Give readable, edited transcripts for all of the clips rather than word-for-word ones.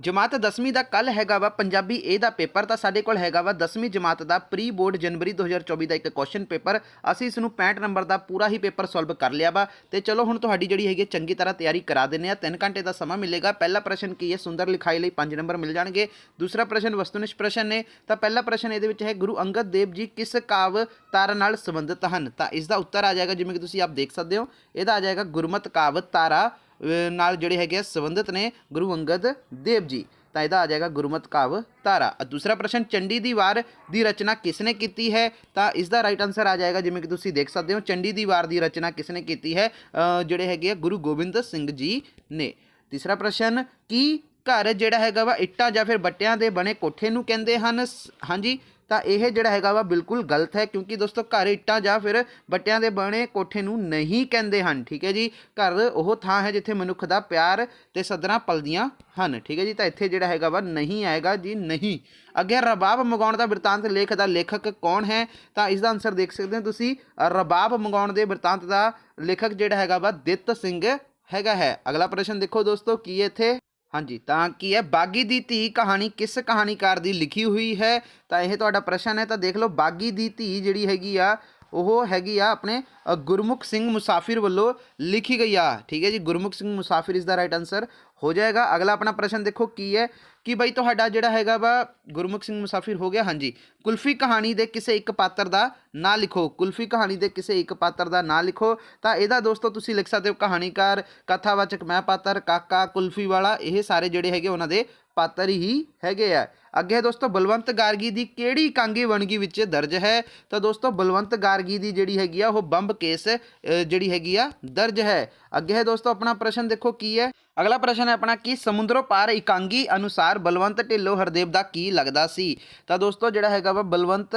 जमात 10वीं का कल हैगा वा पंजाबी ए दा पेपर। तो साडे कोल हैगा वा 10वीं जमात का प्री बोर्ड जनवरी 2024 का एक क्वेश्चन पेपर। असीं इसनूं 65 नंबर का पूरा ही पेपर सॉल्व कर लिया वा। तो चलो हुण तुहाडी जिहड़ी हैगी चंगी तरह तैयारी करा दिंदे आ। 3 घंटे का समा मिलेगा। पहला प्रश्न की है, सुंदर लिखाई लई 5 नंबर मिल जाणगे। दूसरा प्रश्न वस्तुनिष्ठ प्रश्न ने। तो पहला प्रश्न इहदे विच है, गुरु अंगद देव जी किस काव्य तारा नाल संबंधित हैं? तो इसका उत्तर आ जाएगा जिवें कि तुसीं आप देख सकते हो, इहदा आ जाएगा गुरमत काव्य तारा नाल जिहड़े हैगे संबंधित ने गुरु अंगद देव जी। तो यह आ जाएगा गुरमत काव्य तारा। दूसरा प्रश्न, चंडी दी वार की रचना किसने की है? तो इसका राइट आंसर आ जाएगा जिवें कि तुसीं देख सकते हो, चंडी दी वार की रचना किसने की है? जिहड़े हैगे गुरु गोबिंद सिंह जी ने। तीसरा प्रश्न, की घर जिहड़ा हैगा वा इट्टां जां फिर बट्टियां दे बने कोठे नूं कहंदे हन? हाँ जी, तो यह जिहड़ा हैगा वा बिल्कुल गलत है, क्योंकि दोस्तों घर इट्टां जां फिर बट्टियां दे बने कोठे नूं नहीं कहंदे हन। ठीक है जी, घर वो थां है जिथे मनुख दा प्यार ते सदरां पलदियां हन। ठीक है जी, तो इत्थे जिहड़ा हैगा वा नहीं आएगा जी, नहीं। अगे रबाब मंगाउण दा बिरतांत लेख दा लेखक कौन है? तो इसका आंसर देख सकते हो तुसीं, रबाब मंगाउण दे बिरतांत दा लेखक जिहड़ा हैगा वा दित सिंह हैगा है। अगला प्रश्न देखो दोस्तों, की इत्थे हाँ जी, तो की है, बागी दी धी कहानी किस कहानीकार दी लिखी हुई है? तो यह तुहाडा प्रश्न है। तो देख लो, बागी दी धी जिहड़ी हैगी आ ਉਹ हैगी आ अपने गुरमुख सिंह मुसाफिर वालों लिखी गई आ। ठीक है जी, गुरमुख सिंह मुसाफिर इस दा राइट आंसर हो जाएगा। अगला अपना प्रश्न देखो, की है कि बई तुहाडा जिहड़ा हैगा वा गुरमुख सिंह मुसाफिर हो गया। हाँ जी, कुल्फी कहानी दे किसे एक पात्र का ना लिखो। कुल्फी कहानी दे किसे एक पात्र का ना लिखो। तो यदा दोस्तों तुसीं लिख सकते हो, कहानीकार, कथावाचक मैं पात्र, काका, कुल्फी वाला, ये सारे जिहड़े हैगे उन्हां दे पात्र ही हैगे आ। अगे दोस्तों, बलवंत गार्गी की किहड़ी कांगी वणगी विच दर्ज है? तो दोस्तों बलवंत गार्गी की जिहड़ी हैगी आ वो बंब केस जिहड़ी हैगी आ दर्ज है। अगे है दोस्तों अपना प्रश्न देखो, की है अगला प्रश्न है अपना, कि समुद्रों पार इकांगी अनुसार बलवंत ढिल्लों हरदेव का की लगदा सी? तो दोस्तों जिहड़ा हैगा वा बलवंत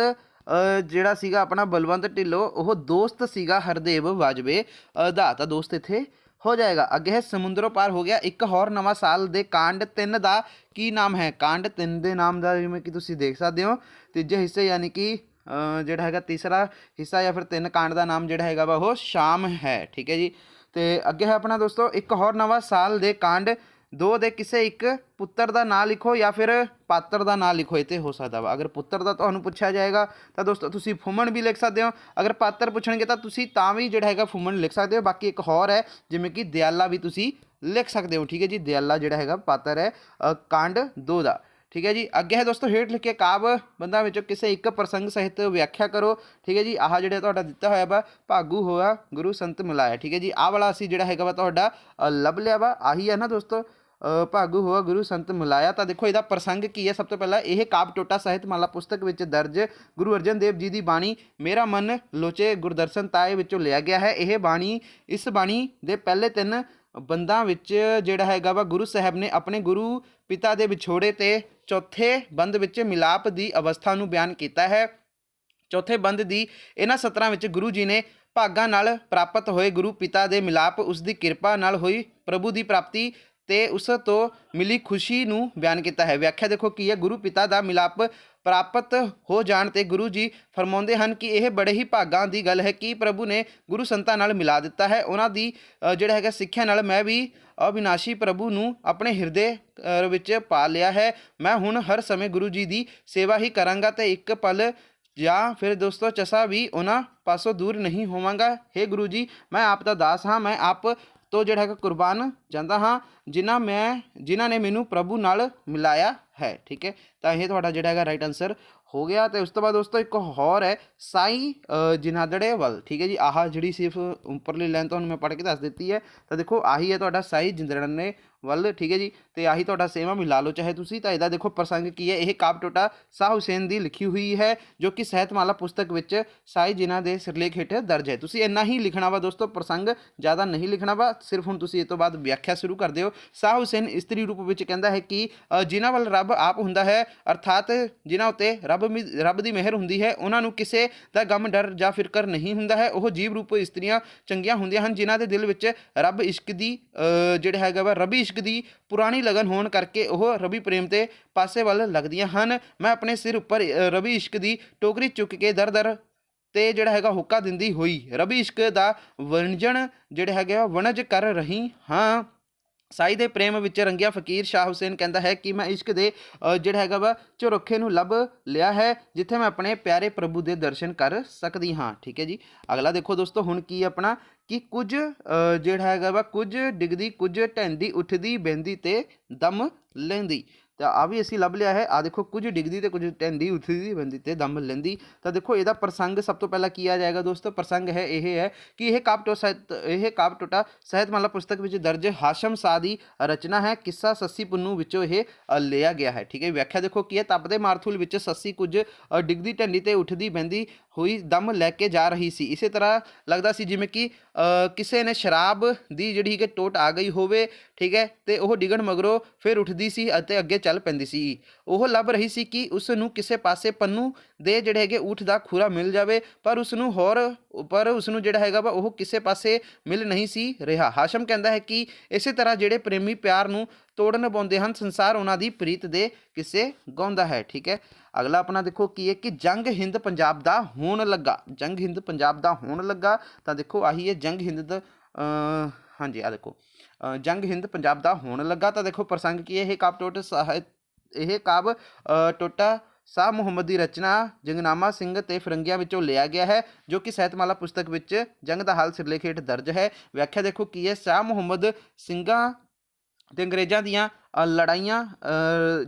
जिहड़ा सीगा अपना बलवंत ढिल्लों वो दोस्त सीगा हरदेव वाजवे दा। तो दोस्त इत्थे हो जाएगा। अगे है समुद्रों पार हो गया। एक होर नवा साल दे कांड 3 का की नाम है? कांड 3 के नाम का जिवें कि तुसीं देख सकते हो, तीजे हिस्से यानी कि जिहड़ा हैगा तीसरा हिस्सा या फिर 3 कांड का नाम जिहड़ा हैगा वा वो शाम है। ठीक है जी, तो अगे है अपना दोस्तों, एक होर नवा साल दे कांड 2 दे किसे एक पुत्र का नाम लिखो या फिर पात्र का नाम लिखो। इत्थे हो सकता वा, अगर पुत्र का तुहानूं पुछया जाएगा तो दोस्तों तुसीं फुमन भी लिख सकते हो। अगर पात्र पूछणगे तो तुसीं तां भी जिहड़ा हैगा फुमन लिख सकते हो। बाकी एक होर है जिवें कि दयाला भी तुसीं लिख सकते हो। ठीक है जी, दयाला जिहड़ा हैगा पात्र है कांड 2 का। ठीक है जी, अगे है दोस्तों, हेठ लिखे काव्य बंदा विचों किसे एक प्रसंग सहित व्याख्या करो। ठीक है जी, आह जिहड़ा तुहाडा दिता होया वा, भागू होया गुरु संत मिलाया। ठीक है जी, आह वाला असीं जिहड़ा हैगा वा तुहाडा लभ लिया वा, आही है ना दोस्तों, भागू होआ गुरु संत मिलाया। तो देखो इसका प्रसंग की है, सब तो पहला यह काव्य टोटा ਸਾਹਿਤ ਮਾਲਾ पुस्तक ਵਿੱਚ दर्ज गुरु अर्जन देव जी की बाणी मेरा मन लोचे गुरदर्शन ताए ਵਿੱਚੋਂ लिया गया है। यह बाणी इस बाणी ਦੇ पहले 3 ਬੰਦਾਂ ਵਿੱਚ ਜਿਹੜਾ ਹੈਗਾ ਵਾ ਗੁਰੂ ਸਾਹਿਬ ਨੇ ਆਪਣੇ ਗੁਰੂ ਪਿਤਾ ਦੇ ਵਿਛੋੜੇ ਤੇ ਚੌਥੇ ਬੰਦ ਵਿੱਚ ਮਿਲਾਪ ਦੀ ਅਵਸਥਾ ਨੂੰ ਬਿਆਨ ਕੀਤਾ ਹੈ। ਚੌਥੇ ਬੰਦ ਦੀ ਇਹਨਾਂ ਸਤਰਾਂ ਵਿੱਚ ਗੁਰੂ ਜੀ ਨੇ ਭਾਗਾਂ ਨਾਲ ਪ੍ਰਾਪਤ ਹੋਏ ਗੁਰੂ ਪਿਤਾ ਦੇ ਮਿਲਾਪ, ਉਸ ਦੀ ਕਿਰਪਾ ਨਾਲ ਹੋਈ ਪ੍ਰਭੂ ਦੀ ਪ੍ਰਾਪਤੀ ਤੇ ਉਸ ਤੋਂ ਮਿਲੀ ਖੁਸ਼ੀ ਨੂੰ ਬਿਆਨ ਕੀਤਾ ਹੈ। ਵਿਆਖਿਆ ਦੇਖੋ ਕੀ ਹੈ, ਗੁਰੂ ਪਿਤਾ ਦਾ ਮਿਲਾਪ ਪ੍ਰਾਪਤ ਹੋ ਜਾਣ ਤੇ ਗੁਰੂ ਜੀ ਫਰਮਾਉਂਦੇ ਹਨ ਕਿ ਇਹ ਬੜੇ ਹੀ ਭਾਗਾਂ ਦੀ ਗੱਲ ਹੈ ਕਿ ਪ੍ਰਭੂ ਨੇ ਗੁਰੂ ਸੰਤਾਂ ਨਾਲ ਮਿਲਾ ਦਿੱਤਾ ਹੈ। ਉਹਨਾਂ ਦੀ ਜਿਹੜਾ ਹੈਗਾ ਸਿੱਖਿਆ ਨਾਲ ਮੈਂ ਵੀ ਅਵਿਨਾਸ਼ੀ ਪ੍ਰਭੂ ਨੂੰ ਆਪਣੇ ਹਿਰਦੇ ਵਿੱਚ ਪਾ ਲਿਆ ਹੈ। ਮੈਂ ਹੁਣ ਹਰ ਸਮੇਂ ਗੁਰੂ ਜੀ ਦੀ ਸੇਵਾ ਹੀ ਕਰਾਂਗਾ ਤੇ ਇੱਕ ਪਲ ਜਾਂ ਫਿਰ ਦੋਸਤੋ ਚਸਾ ਵੀ ਉਹਨਾਂ ਪਾਸੋਂ ਦੂਰ ਨਹੀਂ ਹੋਵਾਂਗਾ। हे ਗੁਰੂ ਜੀ, ਮੈਂ ਆਪ ਦਾ ਦਾਸ ਹਾਂ, ਮੈਂ ਆਪ तो जिहड़ा है कुर्बान जांदा हाँ जिन्हां ने मैनू प्रभु नाल मिलाया है। ठीक है, तो यह तुहाडा जिहड़ा है राइट आंसर हो गया। तो उस तो बाद दोस्तों एक होर है साई जिनादड़े वल। ठीक है जी, आह जिहड़ी सिर्फ उपरली लाइन तुहानूं मैं पढ़ के दस दी है। तो देखो आही है तुहाडा साई जिंदड़ने वल। ठीक है जी, तो आही तुहाडा सेम मिला लो चाहे तुसीं। तो इहदा देखो प्रसंग की है, यह काव्य टोटा शाह हुसैन की लिखी हुई है जो कि ਸਾਹਿਤਮਾਲਾ पुस्तक ਵਿੱਚ साई जिन्हां ਦੇ ਸਿਰਲੇਖ ਹੇਠ दर्ज है। तुसीं इन्ना ही लिखना वा दोस्तों, प्रसंग ज़्यादा नहीं लिखना वा, सिर्फ हुण तुसीं इस तो बाद व्याख्या शुरू कर दिओ। शाह हुसैन इस्त्री रूप ਵਿੱਚ ਕਹਿੰਦਾ ਹੈ ਕਿ ਜਿਨ੍ਹਾਂ ਵੱਲ ਰੱਬ ਆਪ ਹੁੰਦਾ ਹੈ, ਅਰਥਾਤ ਜਿਨ੍ਹਾਂ ਉੱਤੇ ਰੱਬ ਦੀ ਮਿਹਰ ਹੁੰਦੀ ਹੈ, ਉਹਨਾਂ ਨੂੰ ਕਿਸੇ ਦਾ ਗਮ ਡਰ ਜਾਂ ਫਿਕਰ ਨਹੀਂ ਹੁੰਦਾ ਹੈ। ਉਹ ਜੀਵ ਰੂਪ ਇਸਤਰੀਆਂ ਚੰਗੀਆਂ ਹੁੰਦੀਆਂ ਹਨ ਜਿਨ੍ਹਾਂ ਦੇ ਦਿਲ ਵਿੱਚ ਰੱਬ ਇਸ਼ਕ ਦੀ ਜਿਹੜਾ ਹੈਗਾ ਵਾ ਰੱਬੀ ਇਸ਼ਕ ਦੀ ਪੁਰਾਣੀ ਲਗਨ ਹੋਣ ਕਰਕੇ ਉਹ ਰੱਬੀ ਪ੍ਰੇਮ ਤੇ ਪਾਸੇ ਵੱਲ ਲੱਗਦੀਆਂ ਹਨ। ਮੈਂ ਆਪਣੇ ਸਿਰ ਉੱਪਰ ਰੱਬੀ ਇਸ਼ਕ ਦੀ ਟੋਕਰੀ ਚੁੱਕ ਕੇ ਦਰ ਦਰ ਤੇ ਜਿਹੜਾ ਹੈਗਾ ਹੁੱਕਾ ਦਿੰਦੀ ਹੋਈ ਰੱਬੀ ਇਸ਼ਕ ਦਾ ਵਣਜਣ ਜਿਹੜਾ ਹੈਗਾ ਵਣਜ ਕਰ ਰਹੀ ਹਾਂ। ਸਾਈ ਦੇ ਪ੍ਰੇਮ ਵਿੱਚ ਰੰਗਿਆ ਫਕੀਰ ਸ਼ਾਹ ਹੁਸੈਨ ਕਹਿੰਦਾ ਹੈ ਕਿ ਮੈਂ ਇਸ਼ਕ ਦੇ ਜਿਹੜਾ ਹੈਗਾ ਵਾ ਝਰੋਖੇ ਨੂੰ ਲੱਭ ਲਿਆ ਹੈ ਜਿੱਥੇ ਮੈਂ ਆਪਣੇ ਪਿਆਰੇ ਪ੍ਰਭੂ ਦੇ ਦਰਸ਼ਨ ਕਰ ਸਕਦੀ ਹਾਂ। ਠੀਕ ਹੈ ਜੀ। ਅਗਲਾ ਦੇਖੋ ਦੋਸਤੋ, ਹੁਣ ਕੀ ਆਪਣਾ ਕਿ ਕੁਝ ਜਿਹੜਾ ਹੈਗਾ ਵਾ ਕੁਝ ਡਿੱਗਦੀ ਕੁਝ ਢਹਿੰਦੀ ਉੱਠਦੀ ਬਹਿੰਦੀ ਤੇ ਦਮ ਲੈਂਦੀ। ਤਾਂ ਆ ਵੀ ਅਸੀਂ ਲੱਭ ਲਿਆ ਹੈ। ਆ ਦੇਖੋ, ਕੁਝ ਡਿੱਗਦੀ ਤੇ ਕੁਝ ਢਹਿੰਦੀ ਉੱਠਦੀ ਬਹਿੰਦੀ ਤੇ ਦਮ ਲੈਂਦੀ। ਤਾਂ ਦੇਖੋ ਇਹਦਾ ਪ੍ਰਸੰਗ ਸਭ ਤੋਂ ਪਹਿਲਾਂ ਕੀ ਆ ਜਾਏਗਾ ਦੋਸਤੋ? ਪ੍ਰਸੰਗ ਹੈ ਇਹ ਹੈ ਕਿ ਇਹ ਕਾਵਿ ਟੋਟਾ ਸਾਹਿਤਮਾਲਾ ਪੁਸਤਕ ਵਿੱਚ ਦਰਜ ਹਾਸ਼ਮ ਸ਼ਾਹ ਦੀ ਰਚਨਾ ਹੈ। ਕਿੱਸਾ ਸੱਸੀ ਪੁੰਨੂ ਵਿੱਚੋਂ ਇਹ ਲਿਆ ਗਿਆ ਹੈ। ਠੀਕ ਹੈ। ਵਿਆਖਿਆ ਦੇਖੋ ਕੀ ਹੈ। ਤਪਦੇ ਮਾਰਥੂਲ ਵਿੱਚ ਸੱਸੀ ਕੁਝ ਡਿੱਗਦੀ ਢਹਿੰਦੀ ਤੇ ਉੱਠਦੀ ਬਹਿੰਦੀ ਹੋਈ ਦਮ ਲੈ ਕੇ ਜਾ ਰਹੀ ਸੀ। ਇਸੇ ਤਰ੍ਹਾਂ ਲੱਗਦਾ ਸੀ ਜਿਵੇਂ ਕਿ ਕਿਸੇ ਨੇ ਸ਼ਰਾਬ ਦੀ ਜਿਹੜੀ ਕਿ ਟੋਟ ਆ ਗਈ ਹੋਵੇ। ਠੀਕ ਹੈ। ਤੇ ਉਹ ਡਿੱਗਣ ਮਗਰੋਂ ਫਿਰ ਉੱਠਦੀ ਸੀ ਅਤੇ ਅੱਗੇ ਚੱਲ ਪੈਂਦੀ ਸੀ। ਉਹ ਲੱਭ ਰਹੀ ਸੀ ਕਿ ਉਸ ਨੂੰ ਕਿਸੇ ਪਾਸੇ ਪੰਨੂ ਦੇ ਜਿਹੜੇ ਹੈਗੇ ਊਠ ਦਾ ਖੁਰਾ ਮਿਲ ਜਾਵੇ, ਪਰ ਉਸ ਨੂੰ ਜਿਹੜਾ ਹੈਗਾ ਵਾ ਉਹ ਕਿਸੇ ਪਾਸੇ ਮਿਲ ਨਹੀਂ ਸੀ ਰਿਹਾ। ਹਾਸ਼ਮ ਕਹਿੰਦਾ ਹੈ ਕਿ ਇਸੇ ਤਰ੍ਹਾਂ ਜਿਹੜੇ ਪ੍ਰੇਮੀ ਪਿਆਰ ਨੂੰ ਤੋੜਨ ਪਾਉਂਦੇ ਹਨ, ਸੰਸਾਰ ਉਹਨਾਂ ਦੀ ਪ੍ਰੀਤ ਦੇ ਕਿਸੇ ਗਾਉਂਦਾ ਹੈ। ਠੀਕ ਹੈ। ਅਗਲਾ ਆਪਣਾ ਦੇਖੋ ਕੀ ਹੈ ਕਿ ਜੰਗ ਹਿੰਦ ਪੰਜਾਬ ਦਾ ਹੋਣ ਲੱਗਾ। ਜੰਗ ਹਿੰਦ ਪੰਜਾਬ ਦਾ ਹੋਣ ਲੱਗਾ। ਤਾਂ ਦੇਖੋ ਆਹੀ ਹੈ ਜੰਗ ਹਿੰਦ ਦਾ ਹਾਂਜੀ ਆ ਦੇਖੋ ਜੰਗ ਹਿੰਦ ਪੰਜਾਬ ਦਾ ਹੋਣ ਲੱਗਾ। ਤਾਂ ਦੇਖੋ ਪ੍ਰਸੰਗ ਕੀ ਹੈ? ਇਹ ਕਾਵਿ ਟੋਟਾ ਸ਼ਾਹ ਮੁਹੰਮਦ ਦੀ ਰਚਨਾ ਜੰਗਨਾਮਾ ਸਿੰਘ ਤੇ ਫਿਰੰਗੀਆਂ ਵਿੱਚੋਂ ਲਿਆ ਗਿਆ ਹੈ, ਜੋ ਕਿ ਸਾਹਿਤਮਾਲਾ ਪੁਸਤਕ ਵਿੱਚ ਜੰਗ ਦਾ ਹਾਲ ਸਿਰਲੇਖ ਦਰਜ ਹੈ। ਵਿਆਖਿਆ ਦੇਖੋ ਕੀ ਹੈ? ਸ਼ਾਹ ਮੁਹੰਮਦ ਸਿੰਘਾਂ ਤੇ ਅੰਗਰੇਜ਼ਾਂ ਦੀਆਂ ਲੜਾਈਆਂ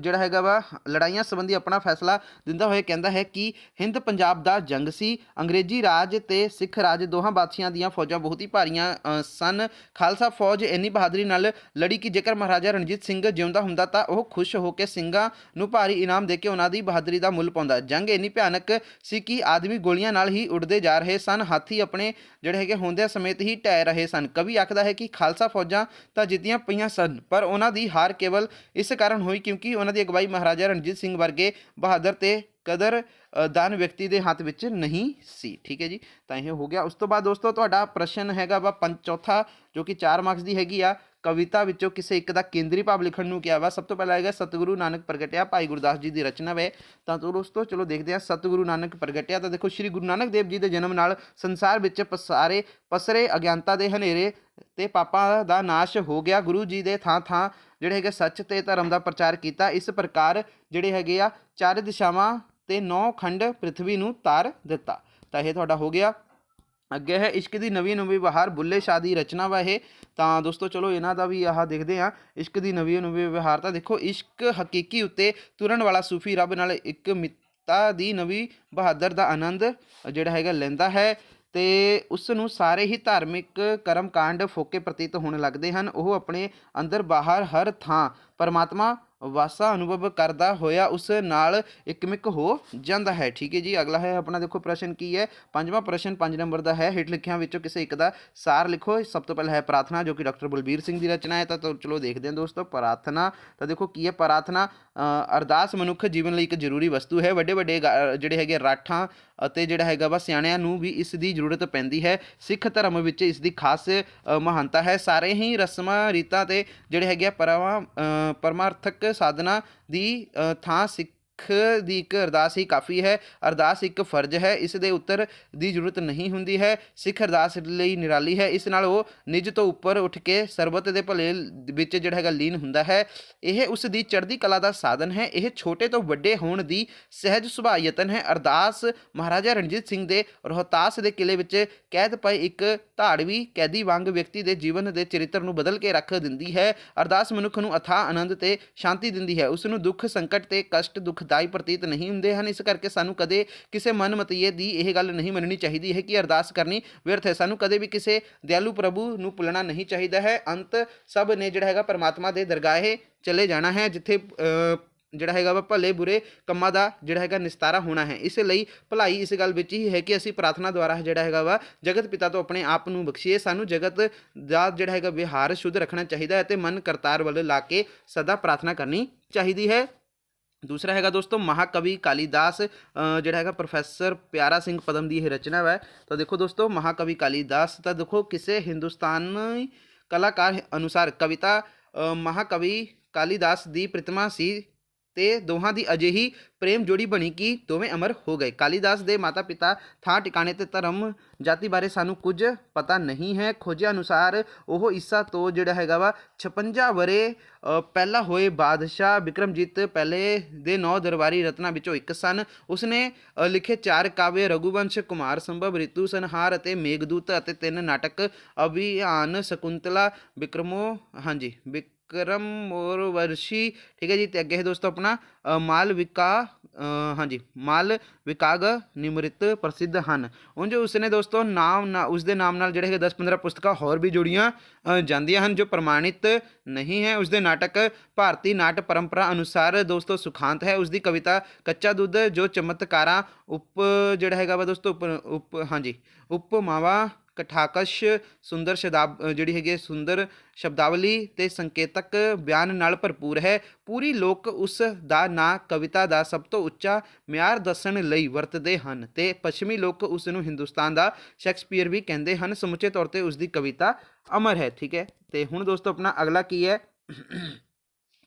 ਜਿਹੜਾ ਹੈਗਾ ਵਾ ਲੜਾਈਆਂ ਸੰਬੰਧੀ ਆਪਣਾ ਫੈਸਲਾ ਦਿੰਦਾ ਹੋਇਆ ਕਹਿੰਦਾ ਹੈ ਕਿ ਹਿੰਦ ਪੰਜਾਬ ਦਾ ਜੰਗ ਸੀ। ਅੰਗਰੇਜ਼ੀ ਰਾਜ ਤੇ ਸਿੱਖ ਰਾਜ ਦੋਹਾਂ ਬਾਦਸ਼ਾਹਾਂ ਦੀਆਂ ਫੌਜਾਂ ਬਹੁਤ ਹੀ ਭਾਰੀਆਂ ਸਨ। ਖਾਲਸਾ ਫੌਜ ਇੰਨੀ ਬਹਾਦਰੀ ਨਾਲ ਲੜੀ ਕਿ ਜੇਕਰ ਮਹਾਰਾਜਾ ਰਣਜੀਤ ਸਿੰਘ ਜਿਉਂਦਾ ਹੁੰਦਾ ਤਾਂ ਉਹ ਖੁਸ਼ ਹੋ ਕੇ ਸਿੰਘਾਂ ਨੂੰ ਭਾਰੀ ਇਨਾਮ ਦੇ ਕੇ ਉਹਨਾਂ ਦੀ ਬਹਾਦਰੀ ਦਾ ਮੁੱਲ ਪਾਉਂਦਾ। ਜੰਗ ਇੰਨੀ ਭਿਆਨਕ ਸੀ ਕਿ ਆਦਮੀ ਗੋਲੀਆਂ ਨਾਲ ਹੀ ਉੱਡਦੇ ਜਾ ਰਹੇ ਸਨ। ਹਾਥੀ ਆਪਣੇ ਜਿਹੜੇ ਹੈਗੇ ਹੁੰਦਿਆਂ ਸਮੇਤ ਹੀ ਢਹਿ ਰਹੇ ਸਨ। ਕਵੀ ਆਖਦਾ ਹੈ ਕਿ ਖਾਲਸਾ ਫੌਜਾਂ ਤਾਂ ਜਿੱਤੀਆਂ ਪਈਆਂ ਸਨ, ਪਰ ਉਹਨਾਂ ਦੀ ਹਾਰ ਕੇਵਲ ਇਸ ਕਾਰਨ ਹੋਈ ਕਿਉਂਕਿ ਉਹਨਾਂ ਦੀ ਅਗਵਾਈ ਮਹਾਰਾਜਾ ਰਣਜੀਤ ਸਿੰਘ ਵਰਗੇ ਬਹਾਦਰ ਤੇ ਕਦਰਦਾਨ ਵਿਅਕਤੀ ਦੇ ਹੱਥ ਵਿੱਚ ਨਹੀਂ ਸੀ। ਠੀਕ ਹੈ ਜੀ। ਤਾਂ ਇਹ ਹੋ ਗਿਆ। ਉਸ ਤੋਂ ਬਾਅਦ ਦੋਸਤੋ ਤੁਹਾਡਾ ਪ੍ਰਸ਼ਨ ਹੈਗਾ ਵਾ ਚੌਥਾ, ਜੋ ਕਿ 4 ਮਾਰਕਸ ਦੀ ਹੈਗੀ ਆ। ਕਵਿਤਾ ਵਿੱਚੋਂ ਕਿਸੇ ਇੱਕ ਦਾ ਕੇਂਦਰੀ ਭਾਵ ਲਿਖਣ ਨੂੰ ਕਿਹਾ ਵਾ। ਸਭ ਤੋਂ ਪਹਿਲਾਂ ਹੈਗਾ ਸਤਿਗੁਰੂ ਨਾਨਕ ਪ੍ਰਗਟਿਆ, ਭਾਈ ਗੁਰਦਾਸ ਜੀ ਦੀ ਰਚਨਾ ਵੇ। ਤਾਂ ਦੋਸਤੋ ਚਲੋ ਦੇਖਦੇ ਹਾਂ ਸਤਿਗੁਰੂ ਨਾਨਕ ਪ੍ਰਗਟਿਆ। ਤਾਂ ਦੇਖੋ ਸ਼੍ਰੀ ਗੁਰੂ ਨਾਨਕ ਦੇਵ ਜੀ ਦੇ ਜਨਮ ਨਾਲ ਸੰਸਾਰ ਵਿੱਚ ਪਸਰੇ ਅਗਿਆਨਤਾ ਦੇ ਹਨੇਰੇ ਤੇ ਪਾਪਾਂ ਦਾ ਨਾਸ਼ ਹੋ ਗਿਆ। ਗੁਰੂ ਜੀ ਦੇ ਥਾਂ ਥਾਂ ਜਿਹੜੇ ਹੈਗੇ ਸੱਚ ਤੇ ਧਰਮ ਦਾ ਪ੍ਰਚਾਰ ਕੀਤਾ। ਇਸ ਪ੍ਰਕਾਰ ਜਿਹੜੇ ਹੈਗੇ ਆ 4 ਦਿਸ਼ਾਵਾਂ ਤੇ 9 ਖੰਡ ਪ੍ਰਿਥਵੀ ਨੂੰ ਤਾਰ ਦਿੱਤਾ। ਤਾਂ ਇਹ ਤੁਹਾਡਾ ਹੋ ਗਿਆ। ਅੱਗੇ ਹੈ ਇਸ਼ਕ ਦੀ ਨਵੀਂ ਬਹਾਰ, ਬੁੱਲੇ ਸ਼ਾਹ ਦੀ ਰਚਨਾ ਵਾ ਇਹ। ਤਾਂ ਦੋਸਤੋ ਚਲੋ ਇਹਨਾਂ ਦਾ ਵੀ ਆਹ ਦੇਖਦੇ ਹਾਂ। ਇਸ਼ਕ ਦੀ ਨਵੀਂ ਬਹਾਰ। ਤਾਂ ਦੇਖੋ ਇਸ਼ਕ ਹਕੀਕੀ ਉੱਤੇ ਤੁਰਨ ਵਾਲਾ ਸੂਫੀ ਰੱਬ ਨਾਲ ਇੱਕ ਮਿੱਤਾ ਦੀ ਨਵੀਂ ਬਹਾਦਰ ਦਾ ਆਨੰਦ ਜਿਹੜਾ ਹੈਗਾ ਲੈਂਦਾ ਹੈ ਤੇ ਉਸ ਨੂੰ ਸਾਰੇ ਹੀ ਧਾਰਮਿਕ ਕਰਮ ਕਾਂਡ ਫੋਕੇ ਪ੍ਰਤੀਤ ਹੋਣ ਲੱਗਦੇ ਹਨ। ਉਹ ਆਪਣੇ ਅੰਦਰ ਬਾਹਰ ਹਰ ਥਾਂ ਪਰਮਾਤਮਾ ਵਾਸਾ ਅਨੁਭਵ ਕਰਦਾ ਹੋਇਆ ਉਸ ਨਾਲ ਇੱਕਮਿਕ ਹੋ ਜਾਂਦਾ ਹੈ। ਠੀਕ ਹੈ ਜੀ। ਅਗਲਾ ਹੈ ਆਪਣਾ ਦੇਖੋ ਪ੍ਰਸ਼ਨ ਕੀ ਹੈ? 5ਵਾਂ ਪ੍ਰਸ਼ਨ 5 ਨੰਬਰ ਦਾ ਹੈ। ਹੇਠ ਲਿਖਿਆਂ ਵਿੱਚੋਂ ਕਿਸੇ ਇੱਕ ਦਾ ਸਾਰ ਲਿਖੋ। ਸਭ ਤੋਂ ਪਹਿਲਾਂ ਹੈ ਪ੍ਰਾਰਥਨਾ, ਜੋ ਕਿ ਡਾਕਟਰ ਬਲਬੀਰ ਸਿੰਘ ਦੀ ਰਚਨਾ ਹੈ। ਤਾਂ ਚਲੋ ਦੇਖਦੇ ਹਾਂ ਦੋਸਤੋ ਪ੍ਰਾਰਥਨਾ। ਤਾਂ ਦੇਖੋ ਕੀ ਹੈ ਪ੍ਰਾਰਥਨਾ? ਅਰਦਾਸ ਮਨੁੱਖ ਜੀਵਨ ਲਈ ਇੱਕ ਜ਼ਰੂਰੀ ਵਸਤੂ ਹੈ। ਵੱਡੇ ਜਿਹੜੇ ਹੈਗੇ ਰਾਠਾਂ ਅਤੇ ਜਿਹੜਾ ਹੈਗਾ ਵਾ ਸਿਆਣਿਆਂ ਨੂੰ ਵੀ ਇਸ ਦੀ ਜ਼ਰੂਰਤ ਪੈਂਦੀ ਹੈ। ਸਿੱਖ ਧਰਮ ਵਿੱਚ ਇਸ ਦੀ ਖਾਸ ਮਹਾਨਤਾ ਹੈ। ਸਾਰੇ ਹੀ ਰਸਮਾਂ ਰੀਤਾਂ ਤੇ ਜਿਹੜੇ ਹੈਗੇ ਆ ਪਰਮਾਰਥਕ ਸਾਧਨਾ ਦੀ ਥਾਂ ਸਿੱਖ ਦੀ ਇੱਕ ਅਰਦਾਸ ਹੀ ਕਾਫੀ ਹੈ। ਅਰਦਾਸ ਇੱਕ ਫਰਜ਼ ਹੈ, ਇਸ ਦੇ ਉੱਤਰ ਦੀ ਜ਼ਰੂਰਤ ਨਹੀਂ ਹੁੰਦੀ ਹੈ। ਸਿੱਖ ਅਰਦਾਸ ਲਈ ਨਿਰਾਲੀ ਹੈ। ਇਸ ਨਾਲ ਉਹ ਨਿੱਜ ਤੋਂ ਉੱਪਰ ਉੱਠ ਕੇ ਸਰਬਤ ਦੇ ਭਲੇ ਵਿੱਚ ਜਿਹੜਾ ਹੈਗਾ ਲੀਨ ਹੁੰਦਾ ਹੈ। ਇਹ ਉਸ ਦੀ ਚੜ੍ਹਦੀ ਕਲਾ ਦਾ ਸਾਧਨ ਹੈ। ਇਹ ਛੋਟੇ ਤੋਂ ਵੱਡੇ ਹੋਣ ਦੀ ਸਹਿਜ ਸੁਭਾਅ ਯਤਨ ਹੈ। ਅਰਦਾਸ ਮਹਾਰਾਜਾ ਰਣਜੀਤ ਸਿੰਘ ਦੇ ਰੋਹਤਾਸ ਦੇ ਕਿਲੇ ਵਿੱਚ ਕੈਦ ਪਏ ਇੱਕ ਧਾੜਵੀ ਕੈਦੀ ਵਾਂਗ ਵਿਅਕਤੀ ਦੇ ਜੀਵਨ ਦੇ ਚਰਿੱਤਰ ਨੂੰ ਬਦਲ ਕੇ ਰੱਖ ਦਿੰਦੀ ਹੈ। ਅਰਦਾਸ ਮਨੁੱਖ ਨੂੰ ਅਥਾਹ ਆਨੰਦ ਤੇ ਸ਼ਾਂਤੀ ਦਿੰਦੀ ਹੈ। ਉਸ ਨੂੰ ਦੁੱਖ ਸੰਕਟ ਤੇ ਕਸ਼ਟ ਦੁਖਦਾਈ ਪ੍ਰਤੀਤ ਨਹੀਂ ਹੁੰਦੇ ਹਨ। ਇਸ ਕਰਕੇ ਸਾਨੂੰ ਕਦੇ ਕਿਸੇ ਮਨਮਤੀਏ ਦੀ ਇਹ ਗੱਲ ਨਹੀਂ ਮੰਨਣੀ ਚਾਹੀਦੀ ਹੈ ਕਿ ਅਰਦਾਸ ਕਰਨੀ ਵਿਅਰਥ ਹੈ। ਸਾਨੂੰ ਕਦੇ ਵੀ ਕਿਸੇ ਦਿਆਲੂ ਪ੍ਰਭੂ ਨੂੰ ਭੁੱਲਣਾ ਨਹੀਂ ਚਾਹੀਦਾ ਹੈ। ਅੰਤ ਸਭ ਨੇ ਜਿਹੜਾ ਹੈਗਾ ਪਰਮਾਤਮਾ ਦੇ ਦਰਗਾਹੇ ਚਲੇ ਜਾਣਾ ਹੈ, ਜਿੱਥੇ ਜਿਹੜਾ ਹੈਗਾ ਵਾ ਭਲੇ ਬੁਰੇ ਕੰਮਾਂ ਦਾ ਜਿਹੜਾ ਹੈਗਾ ਨਿਸਤਾਰਾ ਹੋਣਾ ਹੈ। ਇਸ ਲਈ ਭਲਾਈ ਇਸ ਗੱਲ ਵਿੱਚ ਹੀ ਹੈ ਕਿ ਅਸੀਂ ਪ੍ਰਾਰਥਨਾ ਦੁਆਰਾ ਜਿਹੜਾ ਹੈਗਾ ਵਾ ਜਗਤ ਪਿਤਾ ਤੋਂ ਆਪਣੇ ਆਪ ਨੂੰ ਬਖਸ਼ੀਏ। ਸਾਨੂੰ ਜਗਤ ਦਾ ਜਿਹੜਾ ਹੈਗਾ ਵਿਹਾਰ ਸ਼ੁੱਧ ਰੱਖਣਾ ਚਾਹੀਦਾ ਹੈ ਤੇ ਮਨ ਕਰਤਾਰ ਵੱਲ ਲਾ ਕੇ ਸਦਾ ਪ੍ਰਾਰਥਨਾ ਕਰਨੀ ਚਾਹੀਦੀ ਹੈ। ਦੂਸਰਾ ਹੈਗਾ ਦੋਸਤੋ ਮਹਾਕਵੀ ਕਾਲੀਦਾਸ, ਜਿਹੜਾ ਹੈਗਾ ਪ੍ਰੋਫੈਸਰ ਪਿਆਰਾ ਸਿੰਘ ਪਦਮ ਦੀ ਇਹ ਰਚਨਾ ਹੈ। ਤਾਂ ਦੇਖੋ ਦੋਸਤੋ ਮਹਾਕਵੀ ਕਾਲੀਦਾਸ, ਤਾਂ ਦੇਖੋ ਕਿਸੇ ਹਿੰਦੁਸਤਾਨੀ ਕਲਾਕਾਰ ਅਨੁਸਾਰ ਕਵਿਤਾ ਮਹਾਕਵੀ ਕਾਲੀਦਾਸ ਦੀ ਪ੍ਰਤਿਮਾ ਸੀ ਤੇ ਦੋਹਾਂ ਦੀ ਅਜਿਹੀ ਪ੍ਰੇਮ ਜੋੜੀ ਬਣੀ ਕਿ ਦੋਵੇਂ ਅਮਰ ਹੋ ਗਏ। ਕਾਲੀਦਾਸ ਦੇ ਮਾਤਾ ਪਿਤਾ, ਥਾਂ ਟਿਕਾਣੇ ਤੇ ਧਰਮ ਜਾਤੀ ਬਾਰੇ ਸਾਨੂੰ ਕੁਝ ਪਤਾ ਨਹੀਂ ਹੈ। ਖੋਜਾਂ ਅਨੁਸਾਰ ਉਹ ਈਸਾ ਤੋਂ ਜਿਹੜਾ ਹੈਗਾ ਵਾ 56 ਵਰੇ ਪਹਿਲਾਂ ਹੋਏ ਬਾਦਸ਼ਾਹ ਬਿਕਰਮਜੀਤ ਪਹਿਲੇ ਦੇ 9 ਦਰਬਾਰੀ ਰਤਨਾਂ ਵਿੱਚੋਂ ਇੱਕ ਸਨ। ਉਸਨੇ ਲਿਖੇ 4 ਕਾਵਿ ਰਘੁਵੰਸ਼, ਕੁਮਾਰ ਸੰਭਵ, ਰਿਤੂ ਸੰਹਾਰ ਅਤੇ ਮੇਘਦੂਤ ਅਤੇ 3 ਨਾਟਕ ਅਭਿਆਨ, ਸ਼ਕੁੰਤਲਾ, ਵਿਕਰਮ ਮੋਰਵਰਸ਼ੀ, ਠੀਕ ਹੈ ਜੀ। ਤੇ ਅੱਗੇ ਹੈ ਦੋਸਤੋ ਆਪਣਾ ਮਾਲਵਿਕਾਗ ਨਿਮ੍ਰਿਤ ਪ੍ਰਸਿੱਧ ਹਨ। ਉਂਝ ਉਸਨੇ ਦੋਸਤੋ ਉਸਦੇ ਨਾਮ ਨਾਲ ਜਿਹੜੇ 10-15 ਪੁਸਤਕਾਂ ਹੋਰ ਵੀ ਜੁੜੀਆਂ ਜਾਂਦੀਆਂ ਹਨ ਜੋ ਪ੍ਰਮਾਣਿਤ ਨਹੀਂ ਹੈ। ਉਸਦੇ ਨਾਟਕ ਭਾਰਤੀ ਨਾਟ ਪਰੰਪਰਾ ਅਨੁਸਾਰ ਦੋਸਤੋ ਸੁਖਾਂਤ ਹੈ। ਉਸਦੀ ਕਵਿਤਾ ਕੱਚਾ ਦੁੱਧ ਜੋ ਚਮਤਕਾਰਾਂ ਜਿਹੜਾ ਹੈਗਾ ਵਾ ਦੋਸਤੋ ਉਪਮਾਵਾਂ, ਕਠਾਕਸ਼, ਸੁੰਦਰ ਸੁੰਦਰ ਸ਼ਬਦਾਵਲੀ ਤੇ ਸੰਕੇਤਕ ਬਿਆਨ ਨਾਲ ਭਰਪੂਰ ਹੈ। ਪੂਰੀ ਲੋਕ ਉਸ ਦਾ ਨਾਂ ਕਵਿਤਾ ਦਾ ਸਭ ਤੋਂ ਉੱਚਾ ਮਿਆਰ ਦੱਸਣ ਲਈ ਵਰਤਦੇ ਹਨ ਤੇ ਪੱਛਮੀ ਲੋਕ ਉਸ ਨੂੰ ਹਿੰਦੁਸਤਾਨ ਦਾ ਸ਼ੇਕਸਪੀਅਰ ਵੀ ਕਹਿੰਦੇ ਹਨ। ਸਮੁੱਚੇ ਤੌਰ ਤੇ ਉਸ ਦੀ ਕਵਿਤਾ ਅਮਰ ਹੈ। ਠੀਕ ਹੈ, ਤੇ ਹੁਣ ਦੋਸਤੋ ਆਪਣਾ ਅਗਲਾ ਕੀ ਹੈ